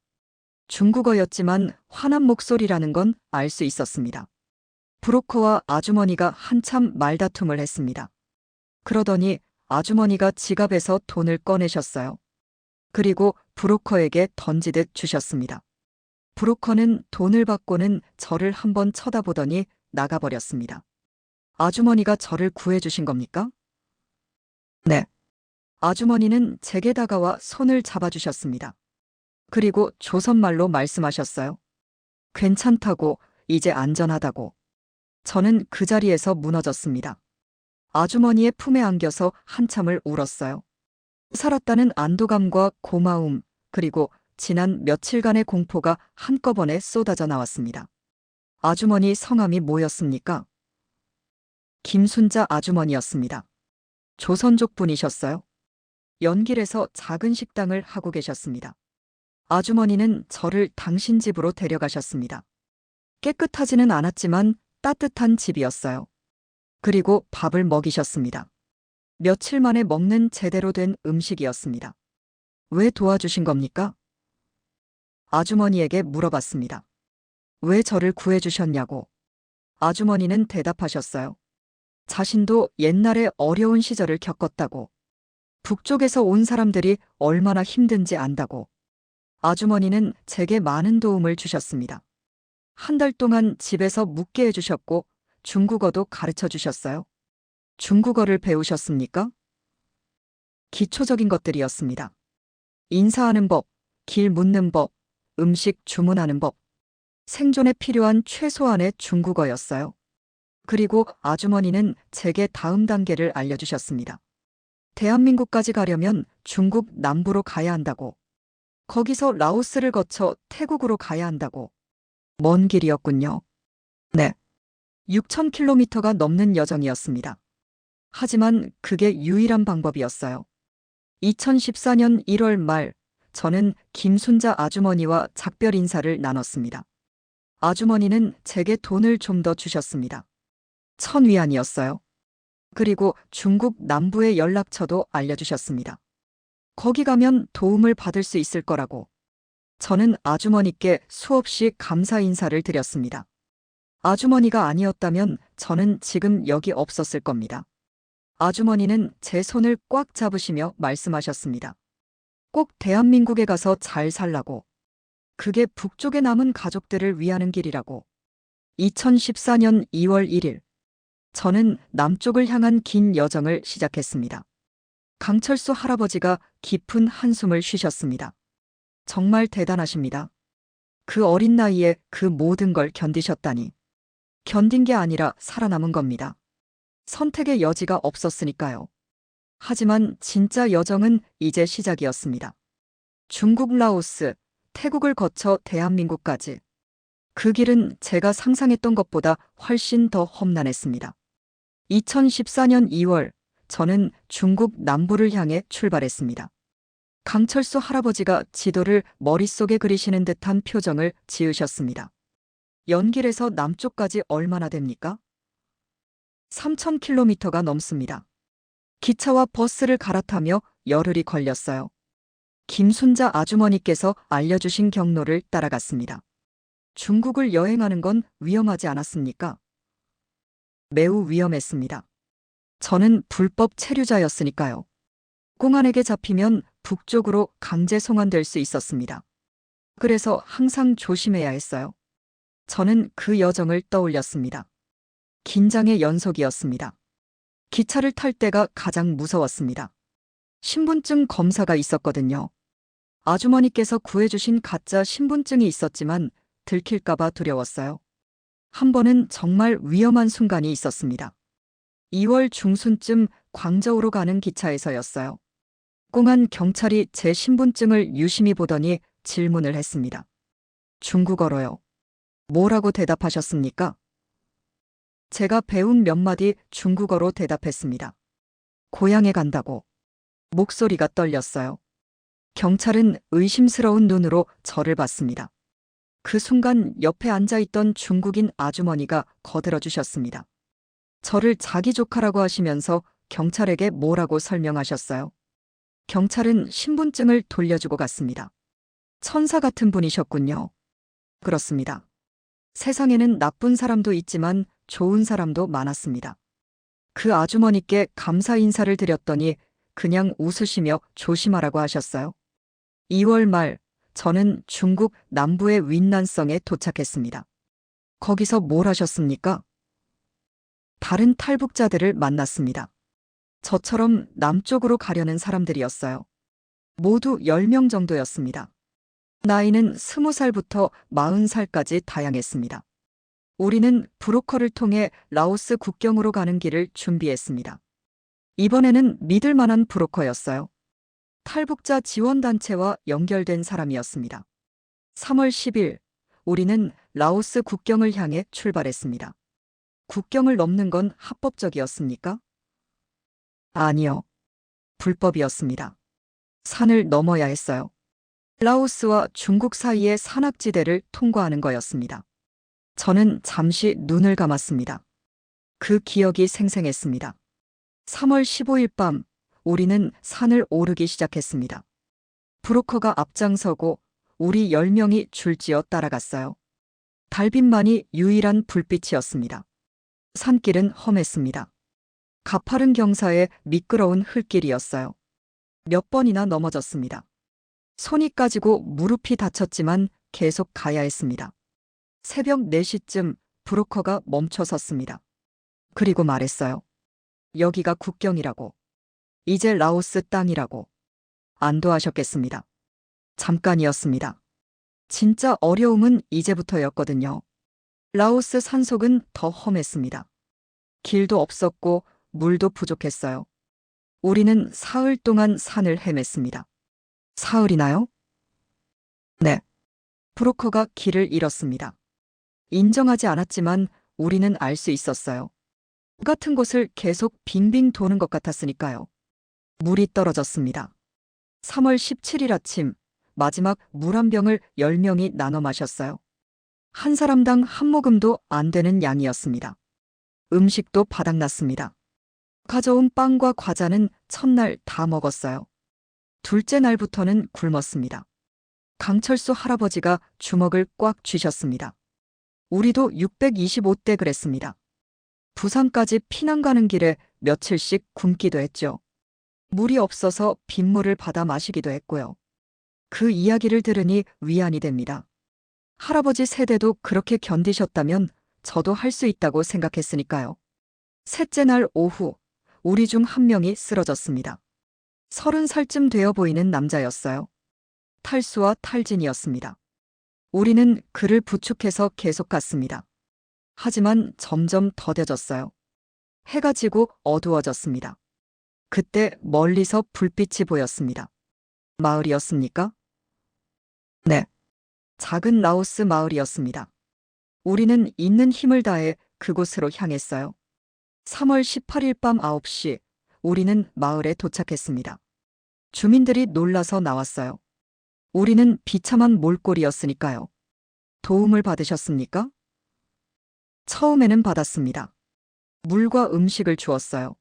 중국어였지만 화난 목소리라는 건 알 수 있었습니다. 브로커와 아주머니가 한참 말다툼을 했습니다. 그러더니 아주머니가 지갑에서 돈을 꺼내셨어요. 그리고 브로커에게 던지듯 주셨습니다. 브로커는 돈을 받고는 저를 한번 쳐다보더니 나가버렸습니다. 아주머니가 저를 구해주신 겁니까? 네. 아주머니는 제게 다가와 손을 잡아주셨습니다. 그리고 조선말로 말씀하셨어요. 괜찮다고, 이제 안전하다고. 저는 그 자리에서 무너졌습니다. 아주머니의 품에 안겨서 한참을 울었어요. 살았다는 안도감과 고마움, 그리고 지난 며칠간의 공포가 한꺼번에 쏟아져 나왔습니다. 아주머니 성함이 뭐였습니까? 김순자 아주머니였습니다. 조선족 분이셨어요. 연길에서 작은 식당을 하고 계셨습니다. 아주머니는 저를 당신 집으로 데려가셨습니다. 깨끗하지는 않았지만 따뜻한 집이었어요. 그리고 밥을 먹이셨습니다. 며칠 만에 먹는 제대로 된 음식이었습니다. 왜 도와주신 겁니까? 아주머니에게 물어봤습니다. 왜 저를 구해주셨냐고. 아주머니는 대답하셨어요. 자신도 옛날에 어려운 시절을 겪었다고. 북쪽에서 온 사람들이 얼마나 힘든지 안다고. 아주머니는 제게 많은 도움을 주셨습니다. 한 달 동안 집에서 묵게 해주셨고 중국어도 가르쳐 주셨어요. 중국어를 배우셨습니까? 기초적인 것들이었습니다. 인사하는 법, 길 묻는 법, 음식 주문하는 법, 생존에 필요한 최소한의 중국어였어요. 그리고 아주머니는 제게 다음 단계를 알려주셨습니다. 대한민국까지 가려면 중국 남부로 가야 한다고. 거기서 라오스를 거쳐 태국으로 가야 한다고. 먼 길이었군요. 네. 6,000km가 넘는 여정이었습니다. 하지만 그게 유일한 방법이었어요. 2014년 1월 말, 저는 김순자 아주머니와 작별 인사를 나눴습니다. 아주머니는 제게 돈을 좀 더 주셨습니다. 1,000위안이었어요. 그리고 중국 남부의 연락처도 알려주셨습니다. 거기 가면 도움을 받을 수 있을 거라고. 저는 아주머니께 수없이 감사 인사를 드렸습니다. 아주머니가 아니었다면 저는 지금 여기 없었을 겁니다. 아주머니는 제 손을 꽉 잡으시며 말씀하셨습니다. 꼭 대한민국에 가서 잘 살라고. 그게 북쪽에 남은 가족들을 위하는 길이라고. 2014년 2월 1일, 저는 남쪽을 향한 긴 여정을 시작했습니다. 강철수 할아버지가 깊은 한숨을 쉬셨습니다. 정말 대단하십니다. 그 어린 나이에 그 모든 걸 견디셨다니. 견딘 게 아니라 살아남은 겁니다. 선택의 여지가 없었으니까요. 하지만 진짜 여정은 이제 시작이었습니다. 중국, 라오스, 태국을 거쳐 대한민국까지. 그 길은 제가 상상했던 것보다 훨씬 더 험난했습니다. 2014년 2월, 저는 중국 남부를 향해 출발했습니다. 강철수 할아버지가 지도를 머릿속에 그리시는 듯한 표정을 지으셨습니다. 연길에서 남쪽까지 얼마나 됩니까? 3,000km가 넘습니다. 기차와 버스를 갈아타며 열흘이 걸렸어요. 김순자 아주머니께서 알려주신 경로를 따라갔습니다. 중국을 여행하는 건 위험하지 않았습니까? 매우 위험했습니다. 저는 불법 체류자였으니까요. 공안에게 잡히면 북쪽으로 강제 송환될 수 있었습니다. 그래서 항상 조심해야 했어요. 저는 그 여정을 떠올렸습니다. 긴장의 연속이었습니다. 기차를 탈 때가 가장 무서웠습니다. 신분증 검사가 있었거든요. 아주머니께서 구해주신 가짜 신분증이 있었지만 들킬까봐 두려웠어요. 한 번은 정말 위험한 순간이 있었습니다. 2월 중순쯤 광저우로 가는 기차에서였어요. 공안 경찰이 제 신분증을 유심히 보더니 질문을 했습니다. 중국어로요. 뭐라고 대답하셨습니까? 제가 배운 몇 마디 중국어로 대답했습니다. 고향에 간다고. 목소리가 떨렸어요. 경찰은 의심스러운 눈으로 저를 봤습니다. 그 순간 옆에 앉아있던 중국인 아주머니가 거들어 주셨습니다. 저를 자기 조카라고 하시면서 경찰에게 뭐라고 설명하셨어요. 경찰은 신분증을 돌려주고 갔습니다. 천사 같은 분이셨군요. 그렇습니다. 세상에는 나쁜 사람도 있지만 좋은 사람도 많았습니다. 그 아주머니께 감사 인사를 드렸더니 그냥 웃으시며 조심하라고 하셨어요. 2월 말, 저는 중국 남부의 윈난성에 도착했습니다. 거기서 뭘 하셨습니까? 다른 탈북자들을 만났습니다. 저처럼 남쪽으로 가려는 사람들이었어요. 모두 10명 정도였습니다. 나이는 20살부터 40살까지 다양했습니다. 우리는 브로커를 통해 라오스 국경으로 가는 길을 준비했습니다. 이번에는 믿을 만한 브로커였어요. 탈북자 지원단체와 연결된 사람이었습니다. 3월 10일, 우리는 라오스 국경을 향해 출발했습니다. 국경을 넘는 건 합법적이었습니까? 아니요. 불법이었습니다. 산을 넘어야 했어요. 라오스와 중국 사이의 산악지대를 통과하는 거였습니다. 저는 잠시 눈을 감았습니다. 그 기억이 생생했습니다. 3월 15일 밤, 우리는 산을 오르기 시작했습니다. 브로커가 앞장서고 우리 10명이 줄지어 따라갔어요. 달빛만이 유일한 불빛이었습니다. 산길은 험했습니다. 가파른 경사에 미끄러운 흙길이었어요. 몇 번이나 넘어졌습니다. 손이 까지고 무릎이 다쳤지만 계속 가야 했습니다. 새벽 4시쯤 브로커가 멈춰 섰습니다. 그리고 말했어요. 여기가 국경이라고. 이제 라오스 땅이라고. 안도하셨겠습니다. 잠깐이었습니다. 진짜 어려움은 이제부터였거든요. 라오스 산속은 더 험했습니다. 길도 없었고 물도 부족했어요. 우리는 사흘 동안 산을 헤맸습니다. 사흘이나요? 네. 브로커가 길을 잃었습니다. 인정하지 않았지만 우리는 알 수 있었어요. 같은 곳을 계속 빙빙 도는 것 같았으니까요. 물이 떨어졌습니다. 3월 17일 아침, 마지막 물 한 병을 10명이 나눠 마셨어요. 한 사람당 한 모금도 안 되는 양이었습니다. 음식도 바닥났습니다. 가져온 빵과 과자는 첫날 다 먹었어요. 둘째 날부터는 굶었습니다. 강철수 할아버지가 주먹을 꽉 쥐셨습니다. 우리도 625대 그랬습니다. 부산까지 피난 가는 길에 며칠씩 굶기도 했죠. 물이 없어서 빗물을 받아 마시기도 했고요. 그 이야기를 들으니 위안이 됩니다. 할아버지 세대도 그렇게 견디셨다면 저도 할 수 있다고 생각했으니까요. 셋째 날 오후, 우리 중 한 명이 쓰러졌습니다. 30살쯤 되어 보이는 남자였어요. 탈수와 탈진이었습니다. 우리는 그를 부축해서 계속 갔습니다. 하지만 점점 더뎌졌어요. 해가 지고 어두워졌습니다. 그때 멀리서 불빛이 보였습니다. 마을이었습니까? 네. 작은 라오스 마을이었습니다. 우리는 있는 힘을 다해 그곳으로 향했어요. 3월 18일 밤 9시, 우리는 마을에 도착했습니다. 주민들이 놀라서 나왔어요. 우리는 비참한 몰골이었으니까요. 도움을 받으셨습니까? 처음에는 받았습니다. 물과 음식을 주었어요.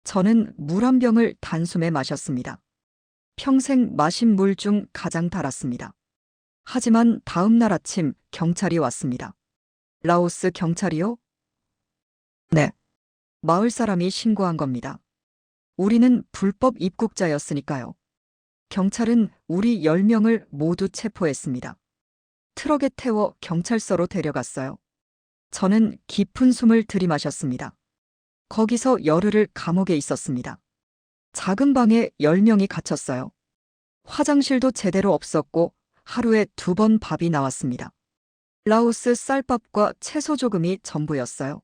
저는 물 한 병을 단숨에 마셨습니다. 평생 마신 물 중 가장 달았습니다. 하지만 다음 날 아침 경찰이 왔습니다. 라오스 경찰이요? 네. 마을 사람이 신고한 겁니다. 우리는 불법 입국자였으니까요. 경찰은 우리 10명을 모두 체포했습니다. 트럭에 태워 경찰서로 데려갔어요. 저는 깊은 숨을 들이마셨습니다. 거기서 열흘을 감옥에 있었습니다. 작은 방에 10명이 갇혔어요. 화장실도 제대로 없었고 하루에 2번 밥이 나왔습니다. 라오스 쌀밥과 채소 조금이 전부였어요.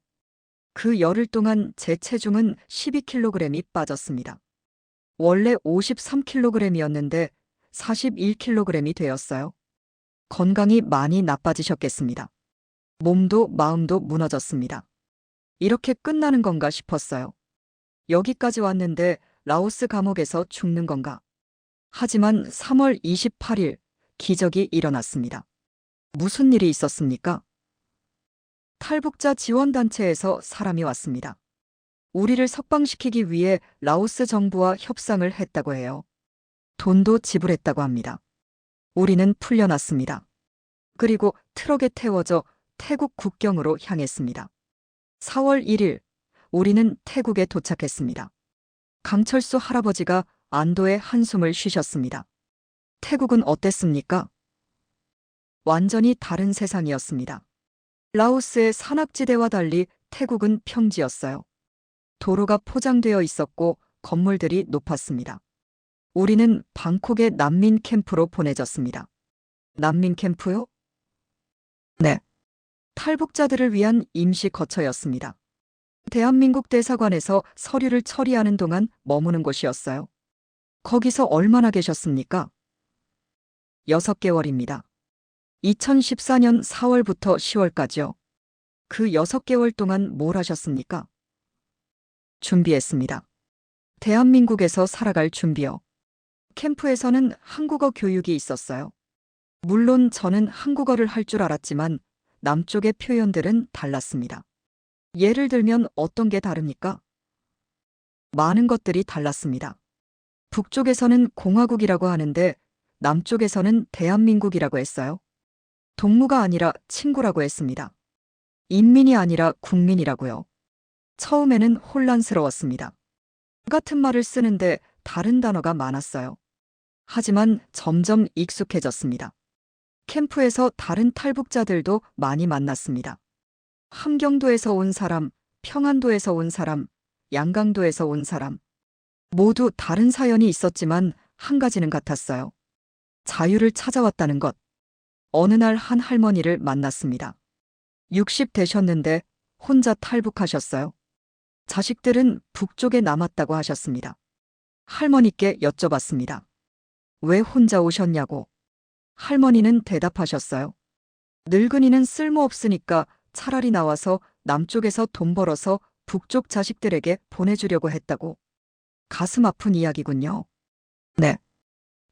그 열흘 동안 제 체중은 12kg이 빠졌습니다. 원래 53kg이었는데 41kg이 되었어요. 건강이 많이 나빠지셨겠습니다. 몸도 마음도 무너졌습니다. 이렇게 끝나는 건가 싶었어요. 여기까지 왔는데 라오스 감옥에서 죽는 건가? 하지만 3월 28일 기적이 일어났습니다. 무슨 일이 있었습니까? 탈북자 지원단체에서 사람이 왔습니다. 우리를 석방시키기 위해 라오스 정부와 협상을 했다고 해요. 돈도 지불했다고 합니다. 우리는 풀려났습니다. 그리고 트럭에 태워져 태국 국경으로 향했습니다. 4월 1일, 우리는 태국에 도착했습니다. 강철수 할아버지가 안도의 한숨을 쉬셨습니다. 태국은 어땠습니까? 완전히 다른 세상이었습니다. 라오스의 산악지대와 달리 태국은 평지였어요. 도로가 포장되어 있었고 건물들이 높았습니다. 우리는 방콕의 난민 캠프로 보내졌습니다. 난민 캠프요? 네. 탈북자들을 위한 임시 거처였습니다. 대한민국 대사관에서 서류를 처리하는 동안 머무는 곳이었어요. 거기서 얼마나 계셨습니까? 6개월입니다. 2014년 4월부터 10월까지요. 그 6개월 동안 뭘 하셨습니까? 준비했습니다. 대한민국에서 살아갈 준비요. 캠프에서는 한국어 교육이 있었어요. 물론 저는 한국어를 할 줄 알았지만 남쪽의 표현들은 달랐습니다. 예를 들면 어떤 게 다릅니까? 많은 것들이 달랐습니다. 북쪽에서는 공화국이라고 하는데 남쪽에서는 대한민국이라고 했어요. 동무가 아니라 친구라고 했습니다. 인민이 아니라 국민이라고요. 처음에는 혼란스러웠습니다. 같은 말을 쓰는데 다른 단어가 많았어요. 하지만 점점 익숙해졌습니다. 캠프에서 다른 탈북자들도 많이 만났습니다. 함경도에서 온 사람, 평안도에서 온 사람, 양강도에서 온 사람. 모두 다른 사연이 있었지만 한 가지는 같았어요. 자유를 찾아왔다는 것. 어느 날 한 할머니를 만났습니다. 60 되셨는데 혼자 탈북하셨어요. 자식들은 북쪽에 남았다고 하셨습니다. 할머니께 여쭤봤습니다. 왜 혼자 오셨냐고. 할머니는 대답하셨어요. 늙은이는 쓸모없으니까 차라리 나와서 남쪽에서 돈 벌어서 북쪽 자식들에게 보내주려고 했다고. 가슴 아픈 이야기군요. 네.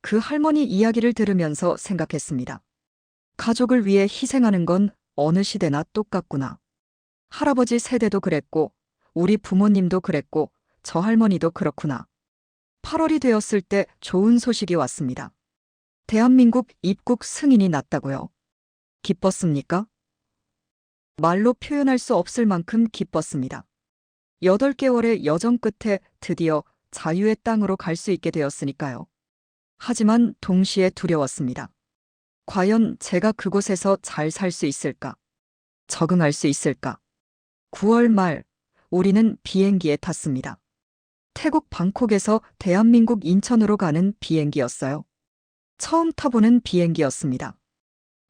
그 할머니 이야기를 들으면서 생각했습니다. 가족을 위해 희생하는 건 어느 시대나 똑같구나. 할아버지 세대도 그랬고, 우리 부모님도 그랬고, 저 할머니도 그렇구나. 8월이 되었을 때 좋은 소식이 왔습니다. 대한민국 입국 승인이 났다고요. 기뻤습니까? 말로 표현할 수 없을 만큼 기뻤습니다. 8개월의 여정 끝에 드디어 자유의 땅으로 갈 수 있게 되었으니까요. 하지만 동시에 두려웠습니다. 과연 제가 그곳에서 잘 살 수 있을까? 적응할 수 있을까? 9월 말, 우리는 비행기에 탔습니다. 태국 방콕에서 대한민국 인천으로 가는 비행기였어요. 처음 타보는 비행기였습니다.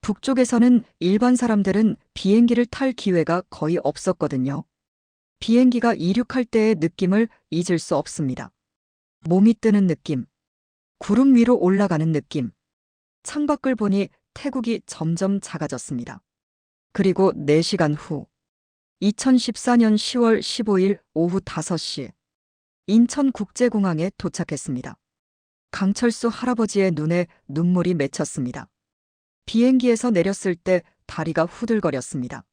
북쪽에서는 일반 사람들은 비행기를 탈 기회가 거의 없었거든요. 비행기가 이륙할 때의 느낌을 잊을 수 없습니다. 몸이 뜨는 느낌, 구름 위로 올라가는 느낌. 창밖을 보니 태국이 점점 작아졌습니다. 그리고 4시간 후, 2014년 10월 15일 오후 5시, 인천국제공항에 도착했습니다. 강철수 할아버지의 눈에 눈물이 맺혔습니다. 비행기에서 내렸을 때 다리가 후들거렸습니다.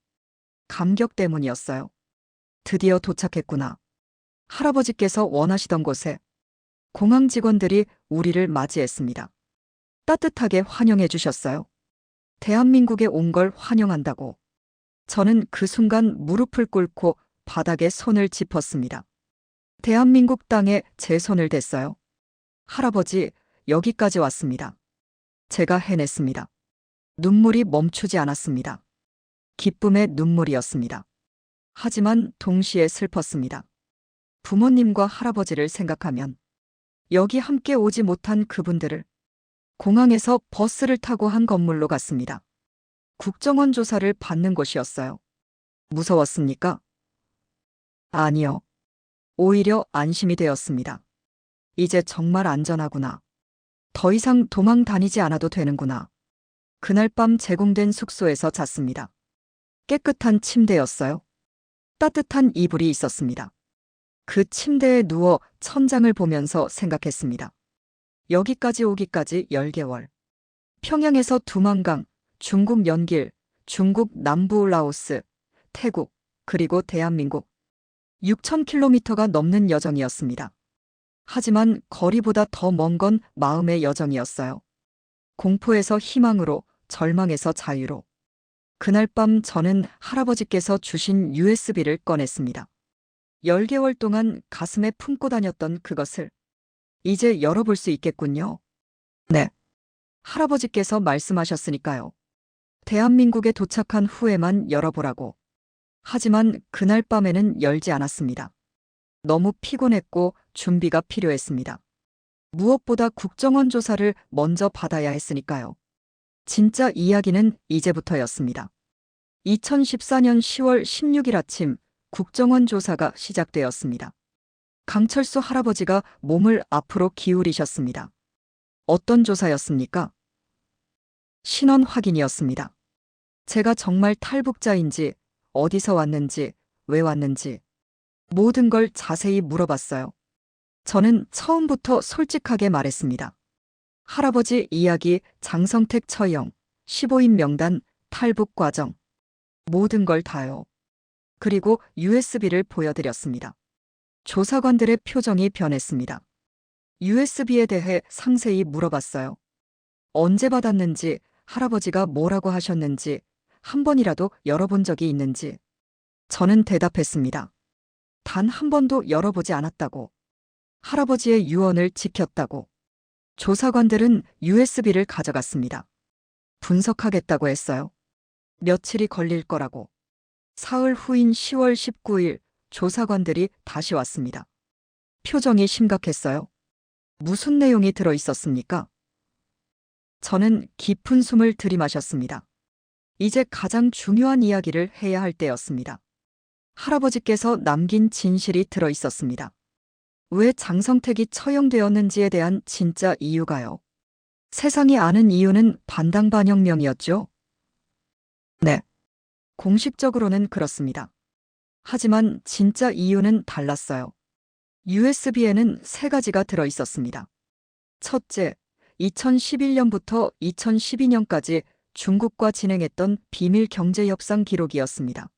감격 때문이었어요. 드디어 도착했구나. 할아버지께서 원하시던 곳에. 공항 직원들이 우리를 맞이했습니다. 따뜻하게 환영해 주셨어요. 대한민국에 온 걸 환영한다고. 저는 그 순간 무릎을 꿇고 바닥에 손을 짚었습니다. 대한민국 땅에 제 손을 댔어요. 할아버지, 여기까지 왔습니다. 제가 해냈습니다. 눈물이 멈추지 않았습니다. 기쁨의 눈물이었습니다. 하지만 동시에 슬펐습니다. 부모님과 할아버지를 생각하면 여기 함께 오지 못한 그분들을 공항에서 버스를 타고 한 건물로 갔습니다. 국정원 조사를 받는 곳이었어요. 무서웠습니까? 아니요. 오히려 안심이 되었습니다. 이제 정말 안전하구나. 더 이상 도망 다니지 않아도 되는구나. 그날 밤 제공된 숙소에서 잤습니다. 깨끗한 침대였어요. 따뜻한 이불이 있었습니다. 그 침대에 누워 천장을 보면서 생각했습니다. 여기까지 오기까지 10개월. 평양에서 두만강, 중국 연길, 중국 남부 라오스, 태국, 그리고 대한민국. 6,000km가 넘는 여정이었습니다. 하지만 거리보다 더 먼 건 마음의 여정이었어요. 공포에서 희망으로, 절망에서 자유로. 그날 밤 저는 할아버지께서 주신 USB를 꺼냈습니다. 10개월 동안 가슴에 품고 다녔던 그것을 이제 열어볼 수 있겠군요. 네. 할아버지께서 말씀하셨으니까요. 대한민국에 도착한 후에만 열어보라고. 하지만 그날 밤에는 열지 않았습니다. 너무 피곤했고 준비가 필요했습니다. 무엇보다 국정원 조사를 먼저 받아야 했으니까요. 진짜 이야기는 이제부터였습니다. 2014년 10월 16일 아침 국정원 조사가 시작되었습니다. 강철수 할아버지가 몸을 앞으로 기울이셨습니다. 어떤 조사였습니까? 신원 확인이었습니다. 제가 정말 탈북자인지, 어디서 왔는지, 왜 왔는지 모든 걸 자세히 물어봤어요. 저는 처음부터 솔직하게 말했습니다. 할아버지 이야기, 장성택 처형, 15인 명단, 탈북 과정 모든 걸 다요. 그리고 USB를 보여드렸습니다. 조사관들의 표정이 변했습니다. USB에 대해 상세히 물어봤어요. 언제 받았는지, 할아버지가 뭐라고 하셨는지, 한 번이라도 열어본 적이 있는지. 저는 대답했습니다. 단 한 번도 열어보지 않았다고. 할아버지의 유언을 지켰다고. 조사관들은 USB를 가져갔습니다. 분석하겠다고 했어요. 며칠이 걸릴 거라고. 사흘 후인 10월 19일 조사관들이 다시 왔습니다. 표정이 심각했어요. 무슨 내용이 들어 있었습니까? 저는 깊은 숨을 들이마셨습니다. 이제 가장 중요한 이야기를 해야 할 때였습니다. 할아버지께서 남긴 진실이 들어 있었습니다. 왜 장성택이 처형되었는지에 대한 진짜 이유가요. 세상이 아는 이유는 반당반영명이었죠? 네. 공식적으로는 그렇습니다. 하지만 진짜 이유는 달랐어요. USB에는 세 가지가 들어 있었습니다. 첫째, 2011년부터 2012년까지 중국과 진행했던 비밀 경제 협상 기록이었습니다.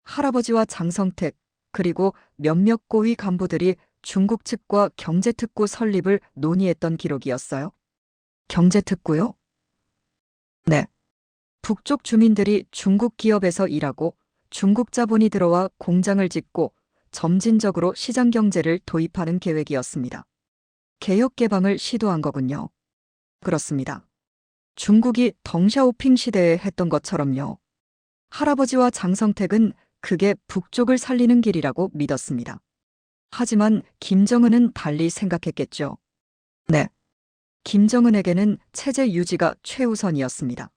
할아버지와 장성택, 그리고 몇몇 고위 간부들이 중국 측과 경제특구 설립을 논의했던 기록이었어요. 경제특구요? 네. 북쪽 주민들이 중국 기업에서 일하고 중국 자본이 들어와 공장을 짓고 점진적으로 시장 경제를 도입하는 계획이었습니다. 개혁 개방을 시도한 거군요. 그렇습니다. 중국이 덩샤오핑 시대에 했던 것처럼요. 할아버지와 장성택은 그게 북쪽을 살리는 길이라고 믿었습니다. 하지만 김정은은 달리 생각했겠죠. 네. 김정은에게는 체제 유지가 최우선이었습니다.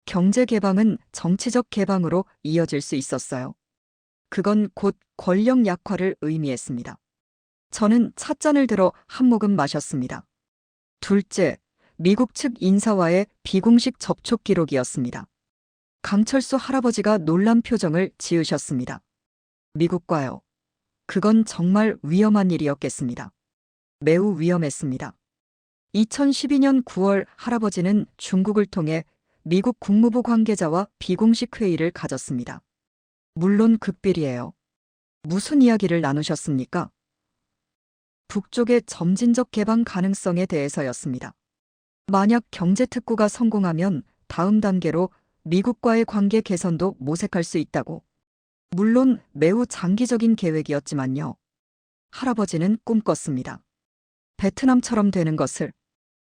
경제 개방은 정치적 개방으로 이어질 수 있었어요. 그건 곧 권력 약화를 의미했습니다. 저는 찻잔을 들어 한 모금 마셨습니다. 둘째, 미국 측 인사와의 비공식 접촉 기록이었습니다. 강철수 할아버지가 놀란 표정을 지으셨습니다. 미국과요. 그건 정말 위험한 일이었겠습니다. 매우 위험했습니다. 2012년 9월 할아버지는 중국을 통해 미국 국무부 관계자와 비공식 회의를 가졌습니다. 물론 극비리예요. 무슨 이야기를 나누셨습니까? 북쪽의 점진적 개방 가능성에 대해서였습니다. 만약 경제특구가 성공하면 다음 단계로 미국과의 관계 개선도 모색할 수 있다고. 물론 매우 장기적인 계획이었지만요. 할아버지는 꿈꿨습니다. 베트남처럼 되는 것을.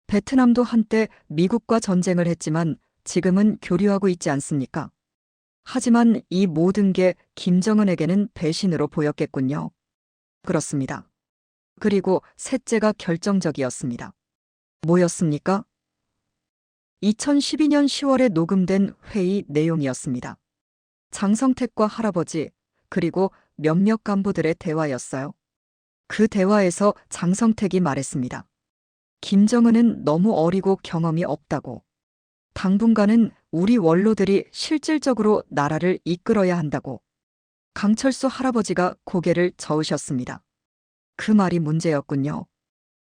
베트남도 한때 미국과 전쟁을 했지만 지금은 교류하고 있지 않습니까? 하지만 이 모든 게 김정은에게는 배신으로 보였겠군요. 그렇습니다. 그리고 셋째가 결정적이었습니다. 뭐였습니까? 2012년 10월에 녹음된 회의 내용이었습니다. 장성택과 할아버지, 그리고 몇몇 간부들의 대화였어요. 그 대화에서 장성택이 말했습니다. 김정은은 너무 어리고 경험이 없다고. 당분간은 우리 원로들이 실질적으로 나라를 이끌어야 한다고. 강철수 할아버지가 고개를 저으셨습니다. 그 말이 문제였군요.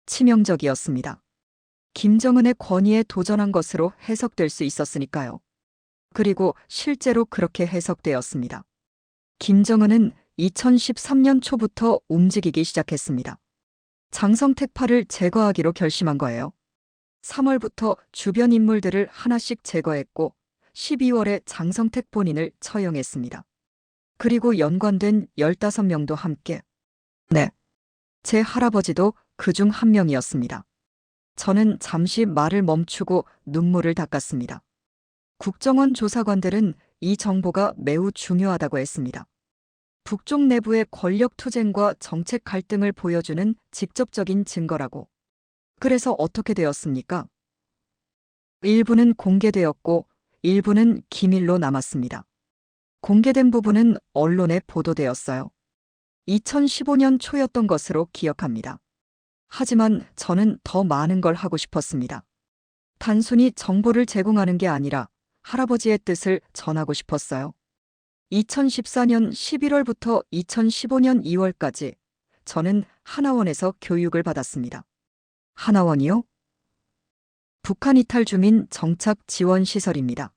치명적이었습니다. 김정은의 권위에 도전한 것으로 해석될 수 있었으니까요. 그리고 실제로 그렇게 해석되었습니다. 김정은은 2013년 초부터 움직이기 시작했습니다. 장성택파를 제거하기로 결심한 거예요. 3월부터 주변 인물들을 하나씩 제거했고 12월에 장성택 본인을 처형했습니다. 그리고 연관된 15명도 함께. 네. 제 할아버지도 그중 한 명이었습니다. 저는 잠시 말을 멈추고 눈물을 닦았습니다. 국정원 조사관들은 이 정보가 매우 중요하다고 했습니다. 북쪽 내부의 권력 투쟁과 정책 갈등을 보여주는 직접적인 증거라고. 그래서 어떻게 되었습니까? 일부는 공개되었고 일부는 기밀로 남았습니다. 공개된 부분은 언론에 보도되었어요. 2015년 초였던 것으로 기억합니다. 하지만 저는 더 많은 걸 하고 싶었습니다. 단순히 정보를 제공하는 게 아니라 할아버지의 뜻을 전하고 싶었어요. 2014년 11월부터 2015년 2월까지 저는 하나원에서 교육을 받았습니다. 하나원이요? 북한 이탈 주민 정착 지원 시설입니다.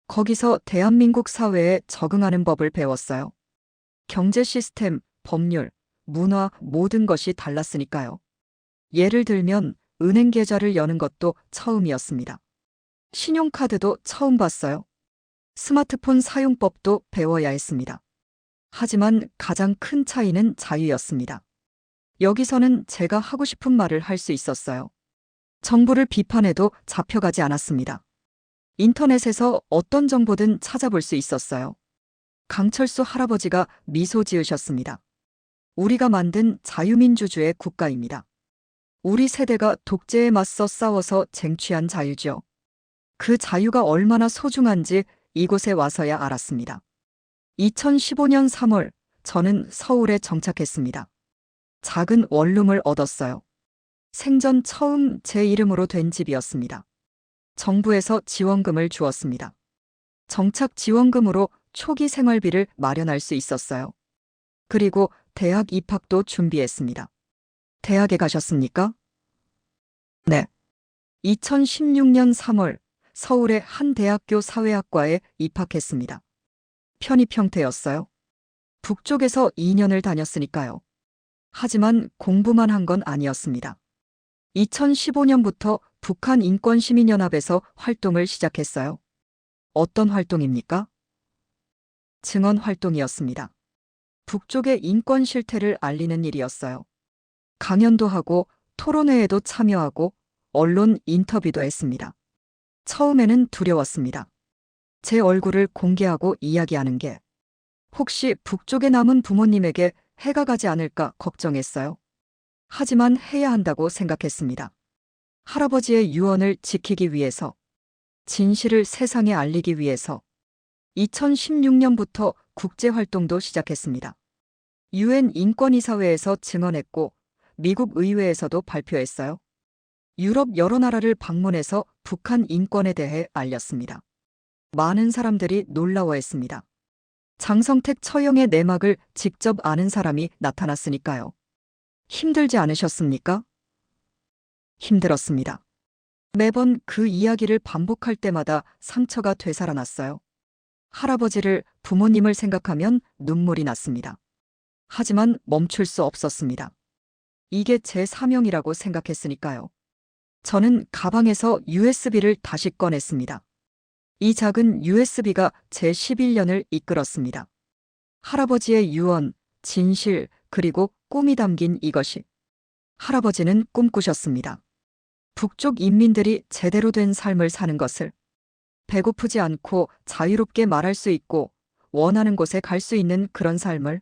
거기서 대한민국 사회에 적응하는 법을 배웠어요. 경제 시스템, 법률, 문화 모든 것이 달랐으니까요. 예를 들면 은행 계좌를 여는 것도 처음이었습니다. 신용카드도 처음 봤어요. 스마트폰 사용법도 배워야 했습니다. 하지만 가장 큰 차이는 자유였습니다. 여기서는 제가 하고 싶은 말을 할 수 있었어요. 정부를 비판해도 잡혀가지 않았습니다. 인터넷에서 어떤 정보든 찾아볼 수 있었어요. 강철수 할아버지가 미소 지으셨습니다. 우리가 만든 자유민주주의 국가입니다. 우리 세대가 독재에 맞서 싸워서 쟁취한 자유죠. 그 자유가 얼마나 소중한지 이곳에 와서야 알았습니다. 2015년 3월, 저는 서울에 정착했습니다. 작은 원룸을 얻었어요. 생전 처음 제 이름으로 된 집이었습니다. 정부에서 지원금을 주었습니다. 정착 지원금으로 초기 생활비를 마련할 수 있었어요. 그리고 대학 입학도 준비했습니다. 대학에 가셨습니까? 네. 2016년 3월, 서울의 한 대학교 사회학과에 입학했습니다. 편입 형태였어요. 북쪽에서 2년을 다녔으니까요. 하지만 공부만 한 건 아니었습니다. 2015년부터 북한인권시민연합에서 활동을 시작했어요. 어떤 활동입니까? 증언 활동이었습니다. 북쪽의 인권 실태를 알리는 일이었어요. 강연도 하고 토론회에도 참여하고 언론 인터뷰도 했습니다. 처음에는 두려웠습니다. 제 얼굴을 공개하고 이야기하는 게 혹시 북쪽에 남은 부모님에게 해가 가지 않을까 걱정했어요. 하지만 해야 한다고 생각했습니다. 할아버지의 유언을 지키기 위해서, 진실을 세상에 알리기 위해서 2016년부터 국제활동도 시작했습니다. UN 인권이사회에서 증언했고 미국 의회에서도 발표했어요. 유럽 여러 나라를 방문해서 북한 인권에 대해 알렸습니다. 많은 사람들이 놀라워했습니다. 장성택 처형의 내막을 직접 아는 사람이 나타났으니까요. 힘들지 않으셨습니까? 힘들었습니다. 매번 그 이야기를 반복할 때마다 상처가 되살아났어요. 할아버지를, 부모님을 생각하면 눈물이 났습니다. 하지만 멈출 수 없었습니다. 이게 제 사명이라고 생각했으니까요. 저는 가방에서 USB를 다시 꺼냈습니다. 이 작은 USB가 제 11년을 이끌었습니다. 할아버지의 유언, 진실, 그리고 꿈이 담긴 이것이. 할아버지는 꿈꾸셨습니다. 북쪽 인민들이 제대로 된 삶을 사는 것을. 배고프지 않고 자유롭게 말할 수 있고 원하는 곳에 갈 수 있는 그런 삶을.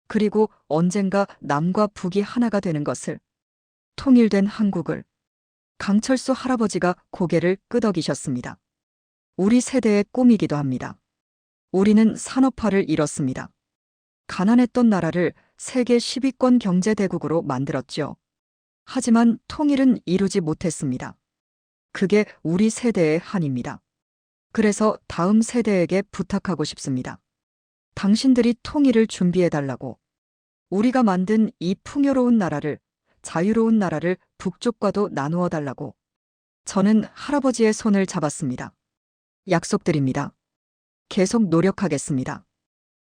그리고 언젠가 남과 북이 하나가 되는 것을. 통일된 한국을. 강철수 할아버지가 고개를 끄덕이셨습니다. 우리 세대의 꿈이기도 합니다. 우리는 산업화를 이뤘습니다. 가난했던 나라를 세계 10위권 경제대국으로 만들었죠. 하지만 통일은 이루지 못했습니다. 그게 우리 세대의 한입니다. 그래서 다음 세대에게 부탁하고 싶습니다. 당신들이 통일을 준비해달라고. 우리가 만든 이 풍요로운 나라를, 자유로운 나라를 북쪽과도 나누어 달라고. 저는 할아버지의 손을 잡았습니다. 약속드립니다. 계속 노력하겠습니다.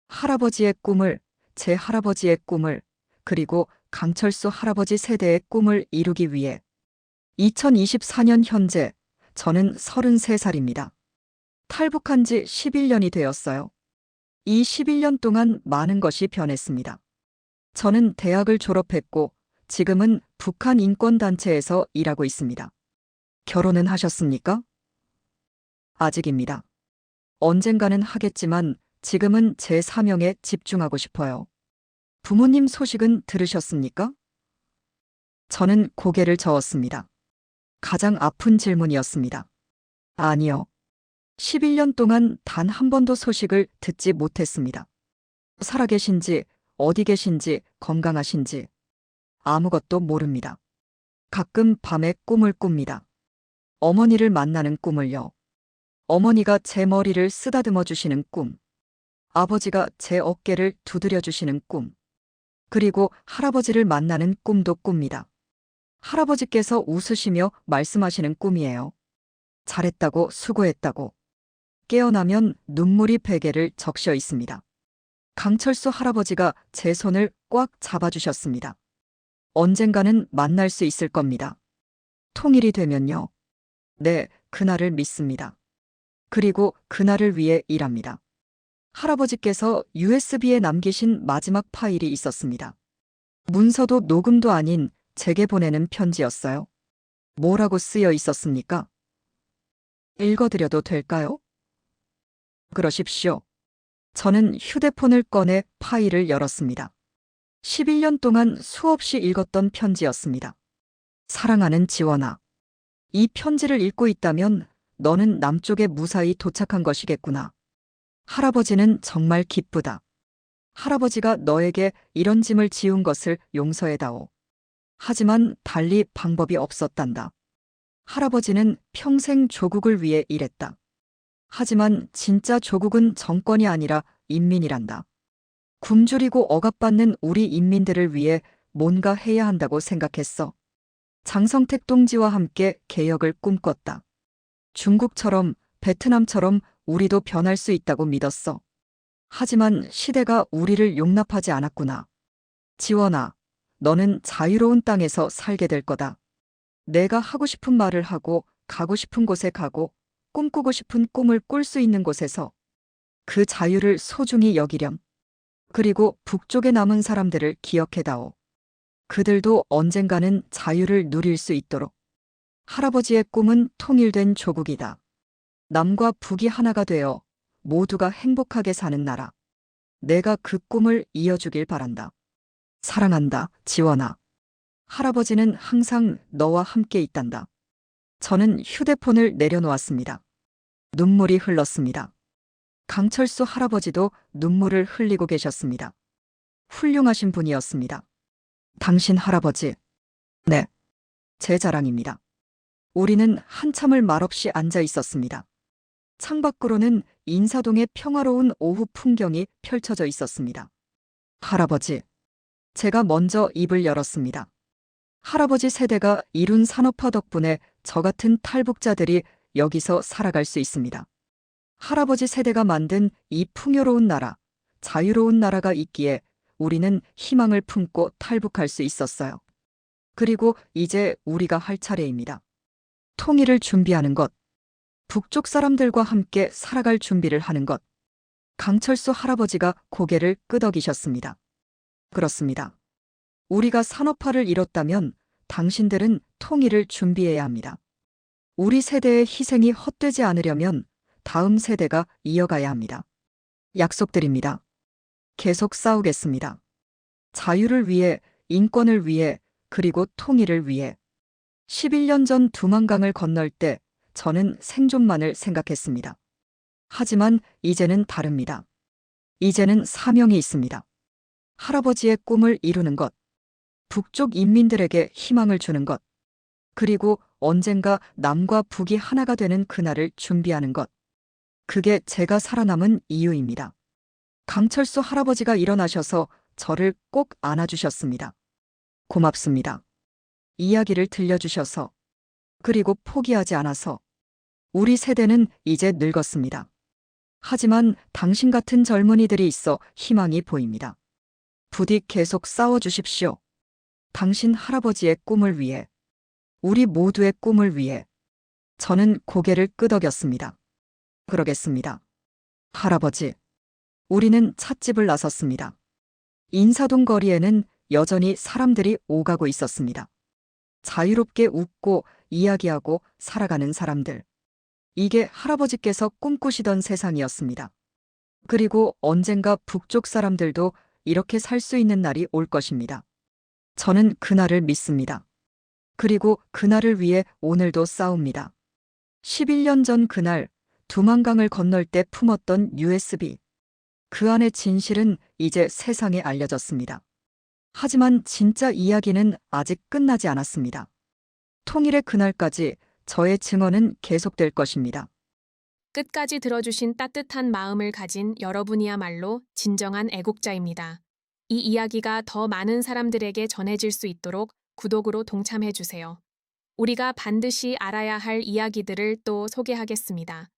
할아버지의 꿈을, 제 할아버지의 꿈을, 그리고 강철수 할아버지 세대의 꿈을 이루기 위해 2024년 현재 저는 33살입니다. 탈북한 지 11년이 되었어요. 이 11년 동안 많은 것이 변했습니다. 저는 대학을 졸업했고 지금은 북한 인권단체에서 일하고 있습니다. 결혼은 하셨습니까? 아직입니다. 언젠가는 하겠지만 지금은 제 사명에 집중하고 싶어요. 부모님 소식은 들으셨습니까? 저는 고개를 저었습니다. 가장 아픈 질문이었습니다. 아니요. 11년 동안 단 한 번도 소식을 듣지 못했습니다. 살아계신지, 어디 계신지, 건강하신지 아무것도 모릅니다. 가끔 밤에 꿈을 꿉니다. 어머니를 만나는 꿈을요. 어머니가 제 머리를 쓰다듬어 주시는 꿈. 아버지가 제 어깨를 두드려 주시는 꿈. 그리고 할아버지를 만나는 꿈도 꿉니다. 할아버지께서 웃으시며 말씀하시는 꿈이에요. 잘했다고, 수고했다고. 깨어나면 눈물이 베개를 적셔 있습니다. 강철수 할아버지가 제 손을 꽉 잡아주셨습니다. 언젠가는 만날 수 있을 겁니다. 통일이 되면요. 네, 그날을 믿습니다. 그리고 그날을 위해 일합니다. 할아버지께서 USB에 남기신 마지막 파일이 있었습니다. 문서도 녹음도 아닌 제게 보내는 편지였어요. 뭐라고 쓰여 있었습니까? 읽어드려도 될까요? 그러십시오. 저는 휴대폰을 꺼내 파일을 열었습니다. 11년 동안 수없이 읽었던 편지였습니다. 사랑하는 지원아. 이 편지를 읽고 있다면 너는 남쪽에 무사히 도착한 것이겠구나. 할아버지는 정말 기쁘다. 할아버지가 너에게 이런 짐을 지운 것을 용서해다오. 하지만 달리 방법이 없었단다. 할아버지는 평생 조국을 위해 일했다. 하지만 진짜 조국은 정권이 아니라 인민이란다. 굶주리고 억압받는 우리 인민들을 위해 뭔가 해야 한다고 생각했어. 장성택 동지와 함께 개혁을 꿈꿨다. 중국처럼 베트남처럼 우리도 변할 수 있다고 믿었어. 하지만 시대가 우리를 용납하지 않았구나. 지원아, 너는 자유로운 땅에서 살게 될 거다. 내가 하고 싶은 말을 하고 가고 싶은 곳에 가고 꿈꾸고 싶은 꿈을 꿀 수 있는 곳에서 그 자유를 소중히 여기렴. 그리고 북쪽에 남은 사람들을 기억해다오. 그들도 언젠가는 자유를 누릴 수 있도록. 할아버지의 꿈은 통일된 조국이다. 남과 북이 하나가 되어 모두가 행복하게 사는 나라. 내가 그 꿈을 이어주길 바란다. 사랑한다, 지원아. 할아버지는 항상 너와 함께 있단다. 저는 휴대폰을 내려놓았습니다. 눈물이 흘렀습니다. 강철수 할아버지도 눈물을 흘리고 계셨습니다. 훌륭하신 분이었습니다. 당신 할아버지. 네. 제 자랑입니다. 우리는 한참을 말없이 앉아 있었습니다. 창밖으로는 인사동의 평화로운 오후 풍경이 펼쳐져 있었습니다. 할아버지. 제가 먼저 입을 열었습니다. 할아버지 세대가 이룬 산업화 덕분에 저 같은 탈북자들이 여기서 살아갈 수 있습니다. 할아버지 세대가 만든 이 풍요로운 나라, 자유로운 나라가 있기에 우리는 희망을 품고 탈북할 수 있었어요. 그리고 이제 우리가 할 차례입니다. 통일을 준비하는 것, 북쪽 사람들과 함께 살아갈 준비를 하는 것. 강철수 할아버지가 고개를 끄덕이셨습니다. 그렇습니다. 우리가 산업화를 이뤘다면 당신들은 통일을 준비해야 합니다. 우리 세대의 희생이 헛되지 않으려면 다음 세대가 이어가야 합니다. 약속드립니다. 계속 싸우겠습니다. 자유를 위해, 인권을 위해, 그리고 통일을 위해. 11년 전 두만강을 건널 때 저는 생존만을 생각했습니다. 하지만 이제는 다릅니다. 이제는 사명이 있습니다. 할아버지의 꿈을 이루는 것, 북쪽 인민들에게 희망을 주는 것, 그리고 언젠가 남과 북이 하나가 되는 그날을 준비하는 것. 그게 제가 살아남은 이유입니다. 강철수 할아버지가 일어나셔서 저를 꼭 안아주셨습니다. 고맙습니다. 이야기를 들려주셔서, 그리고 포기하지 않아서. 우리 세대는 이제 늙었습니다. 하지만 당신 같은 젊은이들이 있어 희망이 보입니다. 부디 계속 싸워주십시오. 당신 할아버지의 꿈을 위해, 우리 모두의 꿈을 위해. 저는 고개를 끄덕였습니다. 그러겠습니다. 할아버지. 우리는 찻집을 나섰습니다. 인사동 거리에는 여전히 사람들이 오가고 있었습니다. 자유롭게 웃고 이야기하고 살아가는 사람들. 이게 할아버지께서 꿈꾸시던 세상이었습니다. 그리고 언젠가 북쪽 사람들도 이렇게 살 수 있는 날이 올 것입니다. 저는 그날을 믿습니다. 그리고 그날을 위해 오늘도 싸웁니다. 11년 전 그날 두만강을 건널 때 품었던 USB. 그 안의 진실은 이제 세상에 알려졌습니다. 하지만 진짜 이야기는 아직 끝나지 않았습니다. 통일의 그날까지 저의 증언은 계속될 것입니다. 끝까지 들어주신 따뜻한 마음을 가진 여러분이야말로 진정한 애국자입니다. 이 이야기가 더 많은 사람들에게 전해질 수 있도록 구독으로 동참해주세요. 우리가 반드시 알아야 할 이야기들을 또 소개하겠습니다.